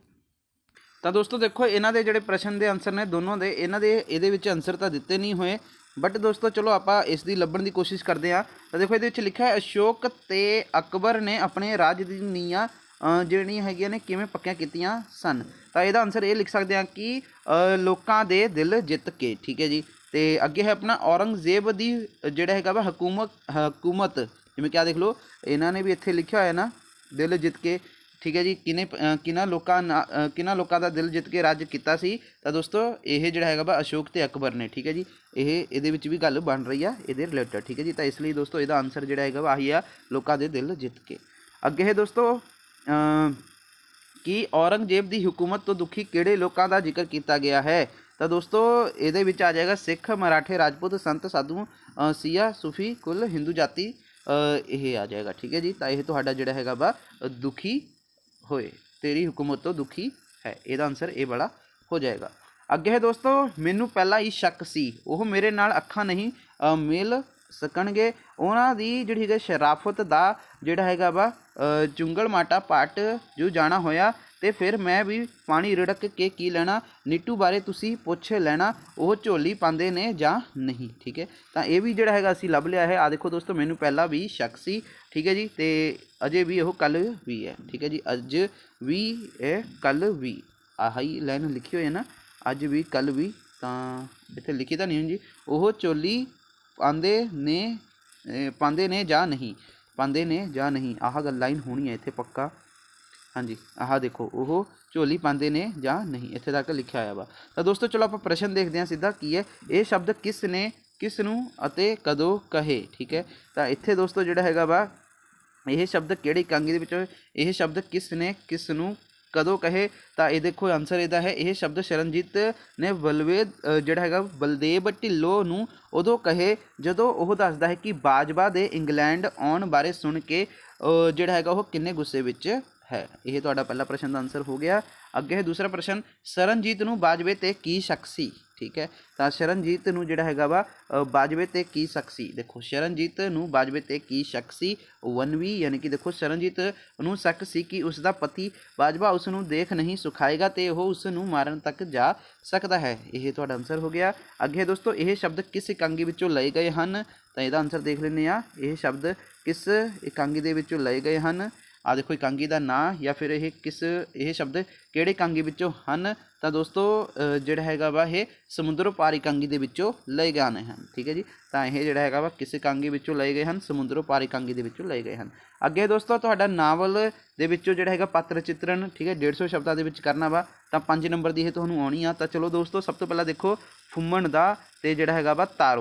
ਤਾਂ ਦੋਸਤੋ ਦੇਖੋ ਇਹਨਾਂ ਦੇ ਜਿਹੜੇ ਪ੍ਰਸ਼ਨ ਦੇ ਆਨਸਰ ਨੇ ਦੋਨੋਂ ਦੇ, ਇਹਨਾਂ ਦੇ ਇਹਦੇ ਵਿੱਚ ਆਨਸਰ ਤਾਂ ਦਿੱਤੇ ਨਹੀਂ ਹੋਏ, ਬਟ ਦੋਸਤੋ ਚਲੋ ਆਪਾਂ ਇਸ ਦੀ ਲੱਭਣ ਦੀ ਕੋਸ਼ਿਸ਼ ਕਰਦੇ ਹਾਂ। ਤਾਂ ਦੇਖੋ ਇਹਦੇ ਵਿੱਚ ਲਿਖਿਆ ਹੈ ਅਸ਼ੋਕ ਤੇ ਅਕਬਰ ਨੇ ਆਪਣੇ ਰਾਜ ਦੀ ਨੀਹਾਂ ਜਿਹੜੀਆਂ ਹੈਗੀਆਂ ਨੇ ਕਿਵੇਂ ਪੱਕੀਆਂ ਕੀਤੀਆਂ ਸਨ। ਤਾਂ ਇਹਦਾ ਆਨਸਰ ਇਹ ਲਿਖ ਸਕਦੇ ਹਾਂ ਕਿ ਲੋਕਾਂ ਦੇ ਦਿਲ ਜਿੱਤ ਕੇ। ਠੀਕ ਹੈ ਜੀ, ਤੇ ਅੱਗੇ ਹੈ ਆਪਣਾ ਔਰੰਗਜ਼ੇਬ ਦੀ ਜਿਹੜਾ ਹੈਗਾ ਵਾ ਹਕੂਮਤ, ਜਿਵੇਂ ਕਿ ਆ ਦੇਖ ਲਓ ਇਹਨਾਂ ਨੇ ਵੀ ਇੱਥੇ ਲਿਖਿਆ ਹੋਇਆ ਨਾ ਦਿਲ ਜਿੱਤ ਕੇ। ਠੀਕ ਹੈ ਜੀ, ਕਿਹਨਾਂ ਲੋਕਾਂ ਦਾ ਦਿਲ ਜਿੱਤ ਕੇ ਰਾਜ ਕੀਤਾ ਸੀ। ਤਾਂ ਦੋਸਤੋ ਇਹ ਜਿਹੜਾ ਹੈਗਾ ਵਾ ਅਸ਼ੋਕ ਤੇ ਅਕਬਰ ਨੇ। ਠੀਕ ਹੈ ਜੀ, ਇਹਦੇ ਵਿੱਚ ਵੀ ਗੱਲ ਬਣ ਰਹੀ ਆ ਇਹਦੇ ਰਿਲੇਟਡ। ਠੀਕ ਹੈ ਜੀ, ਤਾਂ ਇਸ ਲਈ ਦੋਸਤੋ ਇਹਦਾ ਆਨਸਰ ਜਿਹੜਾ ਹੈਗਾ ਵਾ ਆਹੀ ਆ, ਲੋਕਾਂ ਦੇ ਦਿਲ ਜਿੱਤ ਕੇ। ਅੱਗੇ ਹੈ ਦੋਸਤੋ ਕਿ ਔਰੰਗਜ਼ੇਬ ਦੀ ਹਕੂਮਤ ਤੋਂ ਦੁਖੀ ਕਿਹੜੇ ਲੋਕਾਂ ਦਾ ਜ਼ਿਕਰ ਕੀਤਾ ਗਿਆ ਹੈ। ਤਾਂ ਦੋਸਤੋ ਇਹਦੇ ਵਿੱਚ ਆ ਜਾਏਗਾ ਸਿੱਖ ਮਰਾਠੇ ਰਾਜਪੂਤ ਸੰਤ ਸਾਧੂ ਸੀਆ ਸੂਫੀ ਕੁੱਲ ਹਿੰਦੂ ਜਾਤੀ, ਇਹ ਆ ਜਾਏਗਾ। ਠੀਕ ਹੈ ਜੀ, ਤਾਂ ਇਹ ਤੁਹਾਡਾ ਜਿਹੜਾ ਹੈਗਾ ਵਾ ਦੁਖੀ ਹੋਏ, ਤੇਰੀ ਹਕੂਮਤ ਤੋਂ ਦੁਖੀ ਹੈ, ਇਹਦਾ ਆਨਸਰ ਇਹ ਵਾਲਾ ਹੋ ਜਾਏਗਾ। ਅੱਗੇ ਹੈ ਦੋਸਤੋ ਮੈਨੂੰ ਪਹਿਲਾਂ ਹੀ ਸ਼ੱਕ ਸੀ, ਉਹ ਮੇਰੇ ਨਾਲ ਅੱਖਾਂ ਨਹੀਂ ਮਿਲ ਸਕਣਗੇ, ਉਹਨਾਂ ਦੀ ਜਿਹੜੀ ਹੈਗਾ ਸ਼ਰਾਫਤ ਦਾ ਜਿਹੜਾ ਹੈਗਾ ਵਾ ਚੁੰਗਲ ਮਾਟਾ ਪਾਟ ਜੋ ਜਾਣਾ ਹੋਇਆ, ਤੇ ਫਿਰ ਮੈਂ ਵੀ ਪਾਣੀ ਰਿੜਕ ਕੇ ਕੀ ਲੈਣਾ, ਨੀਟੂ ਬਾਰੇ ਤੁਸੀਂ ਪੁੱਛ ਲੈਣਾ, ਉਹ ਝੋਲੀ ਪਾਉਂਦੇ ਨੇ ਜਾਂ ਨਹੀਂ। ਠੀਕ ਹੈ, ਤਾਂ ਇਹ ਵੀ ਜਿਹੜਾ ਹੈਗਾ ਅਸੀਂ ਲੱਭ ਲਿਆ ਹੈ। ਆ ਦੇਖੋ ਦੋਸਤੋ ਮੈਨੂੰ ਪਹਿਲਾਂ ਵੀ ਸ਼ੱਕ ਸੀ। ਠੀਕ ਹੈ ਜੀ, ਤੇ ਅਜੇ ਵੀ ਉਹ ਕੱਲ ਵੀ ਹੈ। ਠੀਕ ਹੈ ਜੀ, ਅੱਜ ਵੀ ਇਹ ਕੱਲ ਵੀ, ਆਹੀ ਲਾਈਨ ਲਿਖੀ ਹੋਈ ਹੈ ਨਾ, ਅੱਜ ਵੀ ਕੱਲ ਵੀ, ਤਾਂ ਇੱਥੇ ਲਿਖੀ ਤਾਂ ਨਹੀਂ ਹੁੰਦੀ, ਉਹ ਝੋਲੀ ਪਾਉਂਦੇ ਨੇ ਜਾਂ ਨਹੀਂ, ਆਹ ਗੱਲ ਲਾਈਨ ਹੋਣੀ ਹੈ ਇੱਥੇ ਪੱਕਾ। ਹਾਂਜੀ ਆਹ ਦੇਖੋ ਉਹ ਝੋਲੀ ਪਾਉਂਦੇ ਨੇ ਜਾਂ ਨਹੀਂ, ਇੱਥੇ ਤੱਕ ਲਿਖਿਆ ਹੋਇਆ ਵਾ। ਤਾਂ ਦੋਸਤੋ ਚਲੋ ਆਪਾਂ ਪ੍ਰਸ਼ਨ ਦੇਖਦੇ ਹਾਂ ਸਿੱਧਾ ਕੀ ਹੈ, ਇਹ ਸ਼ਬਦ ਕਿਸ ਨੇ ਕਿਸ ਨੂੰ ਅਤੇ ਕਦੋਂ ਕਹੇ। ਠੀਕ ਹੈ, ਤਾਂ ਇੱਥੇ ਦੋਸਤੋ ਜਿਹੜਾ ਹੈਗਾ ਵਾ ਇਹ ਸ਼ਬਦ ਕਿਹੜੀ ਇਕਾਂਗੀ ਦੇ ਵਿੱਚ, ਇਹ ਸ਼ਬਦ ਕਿਸ ਨੇ ਕਿਸ ਨੂੰ ਕਦੋਂ ਕਹੇ। ਤਾਂ ਇਹ ਦੇਖੋ ਆਨਸਰ ਇਹਦਾ ਹੈ, ਇਹ ਸ਼ਬਦ ਸ਼ਰਨਜੀਤ ਨੇ ਜਿਹੜਾ ਹੈਗਾ ਬਲਦੇਵ ਢਿੱਲੋਂ ਨੂੰ ਉਦੋਂ ਕਹੇ ਜਦੋਂ ਉਹ ਦੱਸਦਾ ਹੈ ਕਿ ਬਾਜਵਾ ਦੇ ਇੰਗਲੈਂਡ ਆਉਣ ਬਾਰੇ ਸੁਣ ਕੇ ਜਿਹੜਾ ਹੈਗਾ ਉਹ ਕਿੰਨੇ ਗੁੱਸੇ ਵਿੱਚ ਹੈ। ਇਹ ਤੁਹਾਡਾ ਪਹਿਲਾ ਪ੍ਰਸ਼ਨ ਦਾ ਆਨਸਰ ਹੋ ਗਿਆ। ਅੱਗੇ ਹੈ ਦੂਸਰਾ ਪ੍ਰਸ਼ਨ, ਸ਼ਰਨਜੀਤ ਨੂੰ ਬਾਜਵੇ 'ਤੇ ਕੀ ਸ਼ੱਕ ਸੀ। ਠੀਕ ਹੈ, ਤਾਂ ਸ਼ਰਨਜੀਤ ਨੂੰ ਜਿਹੜਾ ਹੈਗਾ ਵਾ ਬਾਜਵੇ 'ਤੇ ਕੀ ਸ਼ੱਕ ਸੀ। ਦੇਖੋ ਸ਼ਰਨਜੀਤ ਨੂੰ ਬਾਜਵੇ 'ਤੇ ਕੀ ਸ਼ੱਕ ਸੀ, 1V ਯਾਨੀ ਕਿ ਦੇਖੋ ਸ਼ਰਨਜੀਤ ਨੂੰ ਸ਼ੱਕ ਸੀ ਕਿ ਉਸ ਦਾ ਪਤੀ ਬਾਜਵਾ ਉਸ ਨੂੰ ਦੇਖ ਨਹੀਂ ਸਿਖਾਏਗਾ ਅਤੇ ਉਹ ਉਸ ਨੂੰ ਮਾਰਨ ਤੱਕ ਜਾ ਸਕਦਾ ਹੈ। ਇਹ ਤੁਹਾਡਾ ਆਨਸਰ ਹੋ ਗਿਆ। ਅੱਗੇ ਦੋਸਤੋ ਇਹ ਸ਼ਬਦ ਕਿਸ ਇਕਾਂਗੀ ਵਿੱਚੋਂ ਲਏ ਗਏ ਹਨ। ਤਾਂ ਇਹਦਾ ਆਨਸਰ ਦੇਖ ਲੈਂਦੇ ਹਾਂ, ਇਹ ਸ਼ਬਦ ਕਿਸ ਇਕਾਂਗੀ ਦੇ ਵਿੱਚੋਂ ਲਏ ਗਏ ਹਨ। ਆ ਦੇਖੋ ਇਕਾਂਗੀ ਦਾ ਨਾਂ ਜਾਂ ਫਿਰ ਇਹ ਸ਼ਬਦ ਕਿਹੜੇ ਇਕਾਂਗੀ ਵਿੱਚੋਂ ਹਨ। ਤਾਂ ਦੋਸਤੋ ਜਿਹੜਾ ਹੈਗਾ ਵਾ ਇਹ ਸਮੁੰਦਰ ਪਾਰ ਇਕਾਂਗੀ ਦੇ ਵਿੱਚੋਂ ਲਏ ਗਏ ਹਨ। ਠੀਕ ਹੈ ਜੀ, ਤਾਂ ਇਹ ਜਿਹੜਾ ਹੈਗਾ ਵਾ ਕਿਸ ਇਕਾਂਗੀ ਵਿੱਚੋਂ ਲਏ ਗਏ ਹਨ, ਸਮੁੰਦਰ ਪਾਰ ਇਕਾਂਗੀ ਦੇ ਵਿੱਚੋਂ ਲਏ ਗਏ ਹਨ। ਅੱਗੇ ਦੋਸਤੋ ਤੁਹਾਡਾ ਨਾਵਲ ਦੇ ਵਿੱਚੋਂ ਜਿਹੜਾ ਹੈਗਾ ਪਾਤਰ ਚਿੱਤਰਨ, ਠੀਕ ਹੈ, 150 ਸ਼ਬਦਾਂ ਦੇ ਵਿੱਚ ਕਰਨਾ ਵਾ, ਤਾਂ 5 ਨੰਬਰ ਦੀ ਇਹ ਤੁਹਾਨੂੰ ਆਉਣੀ ਆ। ਤਾਂ ਚਲੋ ਦੋਸਤੋ ਸਭ ਤੋਂ ਪਹਿਲਾਂ ਦੇਖੋ ਫੁੰਮਣ ਦਾ ਤੇ ਜਿਹੜਾ ਹੈਗਾ ਵਾ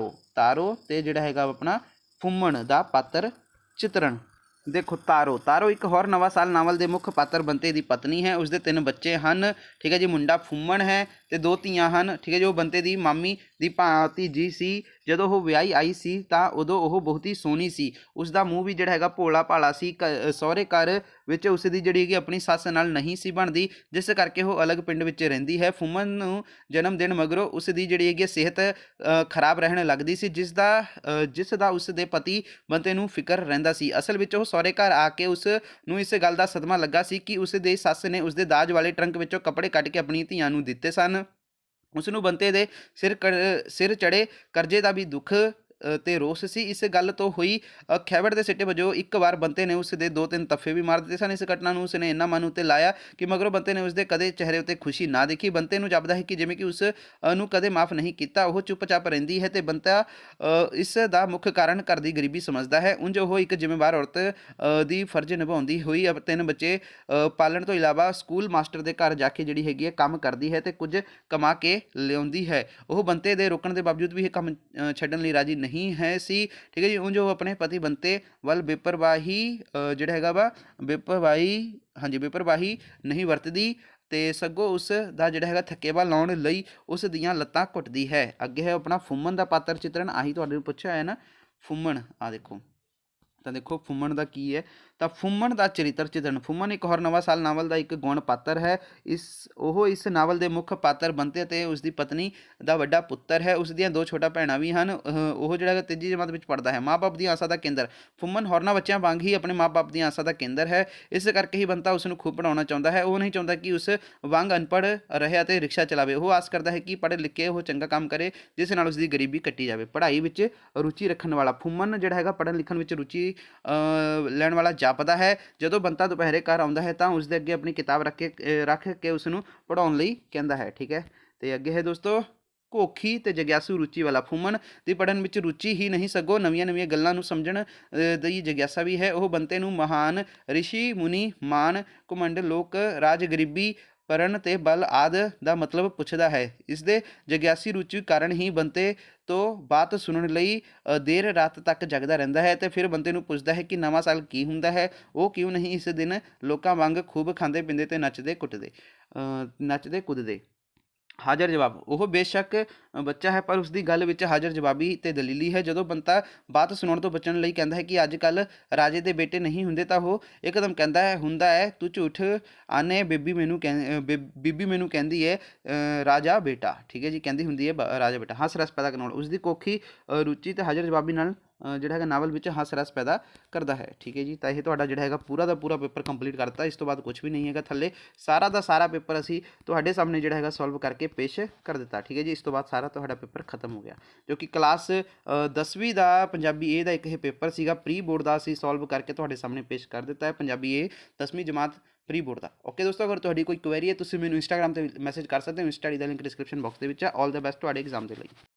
ਤਾਰੋ ਤੇ ਜਿਹੜਾ ਹੈਗਾ ਆਪਣਾ ਫੁੰਮਣ ਦਾ ਪਾਤਰ ਚਿੱਤਰਨ। ਦੇਖੋ ਤਾਰੋ ਇੱਕ ਹੋਰ ਨਵਾਂ ਸਾਲ ਨਾਵਲ ਦੇ ਮੁੱਖ ਪਾਤਰ ਬੰਤੇ ਦੀ ਪਤਨੀ ਹੈ, ਉਸਦੇ 3 ਬੱਚੇ ਹਨ। ਠੀਕ ਹੈ ਜੀ, ਮੁੰਡਾ ਫੁੰਮਣ ਹੈ ਤੇ 2 ਧੀਆਂ ਹਨ। ਠੀਕ ਹੈ ਜੀ, ਉਹ ਬੰਤੇ ਦੀ ਮਾਮੀ ਦੀ ਭਤੀਜੀ ਸੀ। ਜਦੋਂ ਉਹ ਵਿਆਹੀ ਆਈ ਸੀ ਤਾਂ ਉਦੋਂ ਉਹ ਬਹੁਤ ਹੀ ਸੋਹਣੀ ਸੀ। ਉਸ ਦਾ ਮੂੰਹ ਵੀ ਜਿਹੜਾ ਹੈਗਾ ਭੋਲਾ ਭਾਲਾ ਸੀ। ਸਹੁਰੇ ਘਰ ਵਿੱਚ ਉਸ ਦੀ ਜਿਹੜੀ ਹੈਗੀ ਆਪਣੀ ਸੱਸ ਨਾਲ ਨਹੀਂ ਸੀ ਬਣਦੀ, ਜਿਸ ਕਰਕੇ ਉਹ ਅਲੱਗ ਪਿੰਡ ਵਿੱਚ ਰਹਿੰਦੀ ਹੈ। ਫੁੰਮਣ ਨੂੰ ਜਨਮ ਦੇਣ ਮਗਰੋਂ ਉਸ ਦੀ ਜਿਹੜੀ ਹੈਗੀ ਸਿਹਤ ਖਰਾਬ ਰਹਿਣ ਲੱਗਦੀ ਸੀ, ਜਿਸ ਦਾ ਉਸ ਦੇ ਪਤੀ ਬੰਤੇ ਨੂੰ ਫਿਕਰ ਰਹਿੰਦਾ ਸੀ। ਅਸਲ ਵਿੱਚ ਉਹ ਸਹੁਰੇ ਘਰ ਆ ਕੇ ਉਸ ਨੂੰ ਇਸ ਗੱਲ ਦਾ ਸਦਮਾ ਲੱਗਾ ਸੀ ਕਿ ਉਸ ਦੇ ਸੱਸ ਨੇ ਉਸ ਦੇ ਦਾਜ ਵਾਲੇ ਟਰੰਕ ਵਿੱਚੋਂ ਕੱਪੜੇ ਕੱਢ ਕੇ ਆਪਣੀ ਧੀਆਂ ਨੂੰ ਦਿੱਤੇ ਸਨ। ਉਸ ਨੂੰ ਬੰਤੇ ਦੇ ਸਿਰ ਚੜੇ ਕਰਜ਼ੇ ਦਾ ਵੀ ਦੁੱਖ ਤੇ ਰੋਸ ਸੀ। ਇਸ ਗੱਲ ਤੋਂ ਹੋਈ ਖੈਬੜ ਦੇ ਸਿੱਟੇ ਵਜੋਂ ਇੱਕ ਵਾਰ ਬੰਤੇ ਨੇ ਉਸ ਦੇ 2-3 ਤੱਫੇ ਵੀ ਮਾਰ ਦਿੱਤੇ ਸਨ। ਇਸ ਘਟਨਾ ਨੂੰ ਉਸਨੇ ਇੰਨਾ ਮਨ ਉੱਤੇ ਲਾਇਆ ਕਿ ਮਗਰੋਂ ਬੰਤੇ ਨੇ ਉਸਦੇ ਕਦੇ ਚਿਹਰੇ ਉੱਤੇ ਖੁਸ਼ੀ ਨਾ ਦੇਖੀ। ਬੰਤੇ ਨੂੰ ਜਾਪਦਾ ਹੈ ਕਿ ਜਿਵੇਂ ਕਿ ਉਸ ਨੂੰ ਕਦੇ ਮਾਫ ਨਹੀਂ ਕੀਤਾ। ਉਹ ਚੁੱਪਚਾਪ ਰਹਿੰਦੀ ਹੈ ਤੇ ਬੰਤਾ ਇਸ ਦਾ ਮੁੱਖ ਕਾਰਨ ਘਰ ਦੀ ਗਰੀਬੀ ਸਮਝਦਾ ਹੈ। ਉਂਝ ਉਹ ਇੱਕ ਜ਼ਿੰਮੇਵਾਰ ਔਰਤ ਦੀ ਫਰਜ਼ ਨਿਭਾਉਂਦੀ ਹੋਈ 3 ਬੱਚੇ ਪਾਲਣ ਤੋਂ ਇਲਾਵਾ ਸਕੂਲ ਮਾਸਟਰ ਦੇ ਘਰ ਜਾ ਕੇ ਜਿਹੜੀ ਹੈਗੀ ਹੈ ਕੰਮ ਕਰਦੀ ਹੈ ਤੇ ਕੁਝ ਕਮਾ ਕੇ ਲਿਆਉਂਦੀ ਹੈ। ਉਹ ਬੰਤੇ ਦੇ ਰੋਕਣ ਦੇ ਬਾਵਜੂਦ ਵੀ ਇਹ ਕੰਮ ਛੱਡਣ ਲਈ ਰਾਜੀ ਨਹੀਂ ਹੈ ਸੀ। ਠੀਕ ਹੈ ਜੀ, ਉਂਝ ਉਹ ਆਪਣੇ ਪਤੀ ਬੰਤੇ ਵੱਲ ਬੇਪਰਵਾਹੀ ਜਿਹੜਾ ਹੈਗਾ ਵਾ ਬੇਪਰਵਾਹੀ ਨਹੀਂ ਵਰਤਦੀ ਤੇ ਸਗੋਂ ਉਸ ਦਾ ਜਿਹੜਾ ਹੈਗਾ ਥਕੇਵਾ ਲਾਉਣ ਲਈ ਉਸ ਦੀਆਂ ਲੱਤਾਂ ਘੁੱਟਦੀ ਹੈ। ਅੱਗੇ ਹੈ ਆਪਣਾ ਫੁੰਮਣ ਦਾ ਪਾਤਰ ਚਿੱਤਰਨ। ਆਹੀ ਤੁਹਾਡੇ ਨੂੰ ਪੁੱਛਿਆ ਹੈ ਨਾ, ਫੁੰਮਣ। ਆ ਦੇਖੋ, ਤਾਂ ਦੇਖੋ ਫੁੰਮਣ ਦਾ ਕੀ ਹੈ, ਤਾਂ ਫੁੰਮਣ ਦਾ ਚਰਿੱਤਰ ਚਿੱਤਰਨ। ਫੁੰਮਣ ਇੱਕ ਹੋਰ ਨਵਾਂ ਸਾਲ ਨਾਵਲ ਦਾ ਇੱਕ ਗੌਣ ਪਾਤਰ ਹੈ। ਇਸ ਨਾਵਲ ਦੇ ਮੁੱਖ ਪਾਤਰ ਬੰਤੇ ਅਤੇ ਉਸ ਦੀ ਪਤਨੀ ਦਾ ਵੱਡਾ ਪੁੱਤਰ ਹੈ। ਉਸ ਦੀਆਂ 2 ਛੋਟਾ ਭੈਣਾਂ ਵੀ ਹਨ। ਉਹ ਜਿਹੜਾ 3ਜੀ ਜਮਾਤ ਵਿੱਚ ਪੜ੍ਹਦਾ ਹੈ। ਮਾਂ-ਬਾਪ ਦੀਆਂ ਆਸਾਂ ਦਾ ਕੇਂਦਰ। ਫੁੰਮਣ ਹੋਰਨਾਂ ਬੱਚਿਆਂ ਵਾਂਗ ਹੀ ਆਪਣੇ ਮਾਂ-ਬਾਪ ਦੀਆਂ ਆਸਾਂ ਦਾ ਕੇਂਦਰ ਹੈ। ਇਸ ਕਰਕੇ ਹੀ ਬੰਤਾ ਉਸ ਨੂੰ ਖੂਬ ਪੜ੍ਹਾਉਣਾ ਚਾਹੁੰਦਾ ਹੈ। ਉਹ ਨਹੀਂ ਚਾਹੁੰਦਾ ਕਿ ਉਸ ਵਾਂਗ ਅਨਪੜ੍ਹ ਰਹੇ ਅਤੇ ਰਿਕਸ਼ਾ ਚਲਾਵੇ। ਉਹ ਆਸ ਕਰਦਾ ਹੈ ਕਿ ਪੜ੍ਹੇ ਲਿਖੇ ਉਹ ਚੰਗਾ ਕੰਮ ਕਰੇ, ਜਿਸ ਨਾਲ ਉਸ ਦੀ ਗਰੀਬੀ ਕੱਟੀ ਜਾਵੇ। ਪੜ੍ਹਾਈ ਵਿੱਚ ਰੁਚੀ ਰੱਖਣ ਵਾਲਾ। ਫੁੰਮਣ ਜਿਹੜਾ ਹੈਗਾ ਪੜ੍ਹਨ ਲਿਖਣ ਵਿੱਚ ਰੁਚੀ ਲੈਣ ਵਾਲਾ ਜਾਪਦਾ ਹੈ। ਜਦੋਂ ਬੰਤਾ ਦੁਪਹਿਰੇ ਘਰ ਆਉਂਦਾ ਹੈ ਤਾਂ ਉਸ ਦੇ ਅੱਗੇ ਆਪਣੀ ਕਿਤਾਬ ਰੱਖ ਕੇ ਉਸ ਨੂੰ ਪੜ੍ਹਾਉਣ ਲਈ ਕਹਿੰਦਾ ਹੈ। ਠੀਕ ਹੈ, ਤੇ ਅੱਗੇ ਹੈ ਦੋਸਤੋ ਘੋਖੀ ਤੇ ਜਗਿਆਸੂ ਰੁਚੀ ਵਾਲਾ। ਫੁੰਮਣ ਦੀ ਪੜ੍ਹਨ ਵਿੱਚ ਰੁਚੀ ਹੀ ਨਹੀਂ ਸਗੋਂ ਨਵੀਆਂ ਗੱਲਾਂ ਨੂੰ ਸਮਝਣ ਦੀ ਜਗਿਆਸਾ ਵੀ ਹੈ। ਉਹ ਬੰਤੇ ਨੂੰ ਮਹਾਨ ਰਿਸ਼ੀ ਮੁਨੀ, ਮਾਨ ਘੁਮੰਡ, ਲੋਕ ਰਾਜ, ਗਰੀਬੀ, ਪਰਨ ਤੇ ਬਲ ਆਦਿ ਦਾ ਮਤਲਬ ਪੁੱਛਦਾ ਹੈ। ਇਸ ਦੇ ਜਗਿਆਸੀ ਰੁਚੀ ਕਾਰਨ ਹੀ ਬੰਤੇ ਤੋਂ ਬਾਤ ਸੁਣਨ ਲਈ ਦੇਰ ਰਾਤ ਤੱਕ ਜਗਦਾ ਰਹਿੰਦਾ ਹੈ ਤੇ ਫਿਰ ਬੰਤੇ ਨੂੰ ਪੁੱਛਦਾ ਹੈ ਕਿ ਨਵਾਂ ਸਾਲ ਕੀ ਹੁੰਦਾ ਹੈ। ਉਹ ਕਿਉਂ ਨਹੀਂ ਇਸ ਦਿਨ ਲੋਕਾਂ ਵਾਂਗ ਖੂਬ ਖਾਂਦੇ ਪੀਂਦੇ ਤੇ ਨੱਚਦੇ ਕੁੱਦਦੇ। ਹਾਜ਼ਰ ਜਵਾਬ। ਉਹ ਬੇਸ਼ੱਕ ਬੱਚਾ ਹੈ ਪਰ ਉਸ ਦੀ ਗੱਲ ਵਿੱਚ ਹਾਜ਼ਰ ਜਵਾਬੀ ਤੇ ਦਲੀਲੀ ਹੈ। ਜਦੋਂ ਬੰਤਾ ਬਾਤ ਸੁਣਨ ਤੋਂ ਬਚਣ ਲਈ ਕਹਿੰਦਾ ਹੈ ਕਿ ਅੱਜ ਕੱਲ੍ਹ ਰਾਜੇ ਦੇ ਬੇਟੇ ਨਹੀਂ ਹੁੰਦੇ ਤਾਂ ਉਹ ਇੱਕਦਮ ਕਹਿੰਦਾ ਹੈ, ਹੁੰਦਾ ਹੈ, ਤੂੰ ਝੂਠ ਆਨੇ, ਬੀਬੀ ਮੈਨੂੰ ਕਹਿੰਦੀ ਹੈ ਰਾਜਾ ਬੇਟਾ। ਠੀਕ ਹੈ ਜੀ, ਕਹਿੰਦੀ ਹੁੰਦੀ ਹੈ ਰਾਜਾ ਬੇਟਾ। ਹਾਸ ਰਸ ਪੈਦਾ ਕਰਨ ਵਾਲਾ। ਉਸ ਦੀ ਕੋਖੀ ਰੁਚੀ ਤੇ ਹਾਜ਼ਰ ਜਵਾਬੀ ਨਾਲ ਜਿਹੜਾ ਹੈਗਾ ਨਾਵਲ ਵਿੱਚ ਹਾਸ ਰਸ ਪੈਦਾ ਕਰਦਾ ਹੈ। ਠੀਕ ਹੈ ਜੀ, ਤਾਂ ਇਹ ਤੁਹਾਡਾ ਜਿਹੜਾ ਹੈਗਾ ਪੂਰਾ ਦਾ ਪੂਰਾ ਪੇਪਰ ਕੰਪਲੀਟ ਕਰਤਾ। ਇਸ ਤੋਂ ਬਾਅਦ ਕੁਝ ਵੀ ਨਹੀਂ ਹੈਗਾ। ਥੱਲੇ ਸਾਰਾ ਦਾ ਸਾਰਾ ਪੇਪਰ ਅਸੀਂ ਤੁਹਾਡੇ ਸਾਹਮਣੇ ਜਿਹੜਾ ਹੈਗਾ ਸੋਲਵ ਕਰਕੇ ਪੇਸ਼ ਕਰ ਦਿੱਤਾ। ਠੀਕ ਹੈ ਜੀ, ਇਸ ਤੋਂ ਬਾਅਦ ਸਾਰਾ ਤੁਹਾਡਾ ਪੇਪਰ ਖਤਮ ਹੋ ਗਿਆ, ਜੋ ਕਿ ਕਲਾਸ 10ਵੀਂ ਦਾ ਪੰਜਾਬੀ ਏ ਦਾ ਇੱਕ ਇਹ ਪੇਪਰ ਸੀਗਾ ਪ੍ਰੀ ਬੋਰਡ ਦਾ। ਅਸੀਂ ਸੋਲਵ ਕਰਕੇ ਤੁਹਾਡੇ ਸਾਹਮਣੇ ਪੇਸ਼ ਕਰ ਦਿੱਤਾ ਹੈ, ਪੰਜਾਬੀ ਏ 10ਵੀਂ ਜਮਾਤ ਪ੍ਰੀ ਬੋਰਡ ਦਾ। ਓਕੇ ਦੋਸਤੋ, ਅਗਰ ਤੁਹਾਡੀ ਕੋਈ ਕੁਐਰੀ ਹੈ ਤੁਸੀਂ ਮੈਨੂੰ ਇੰਸਟਾਗ੍ਰਾਮ 'ਤੇ ਮੈਸੇਜ ਕਰ ਸਕਦੇ ਹੋ। ਇੰਸਟਾ ਆਈਡੀ ਦਾ ਲਿੰਕ ਡਿਸਕ੍ਰਿਪਸ਼ਨ ਬਾਕਸ ਦੇ ਵਿੱਚ ਹੈ। ਆਲ ਦਾ ਬੈਸਟ ਤੁਹਾਡੇ ਐਗਜ਼ਾਮ ਦੇ ਲਈ।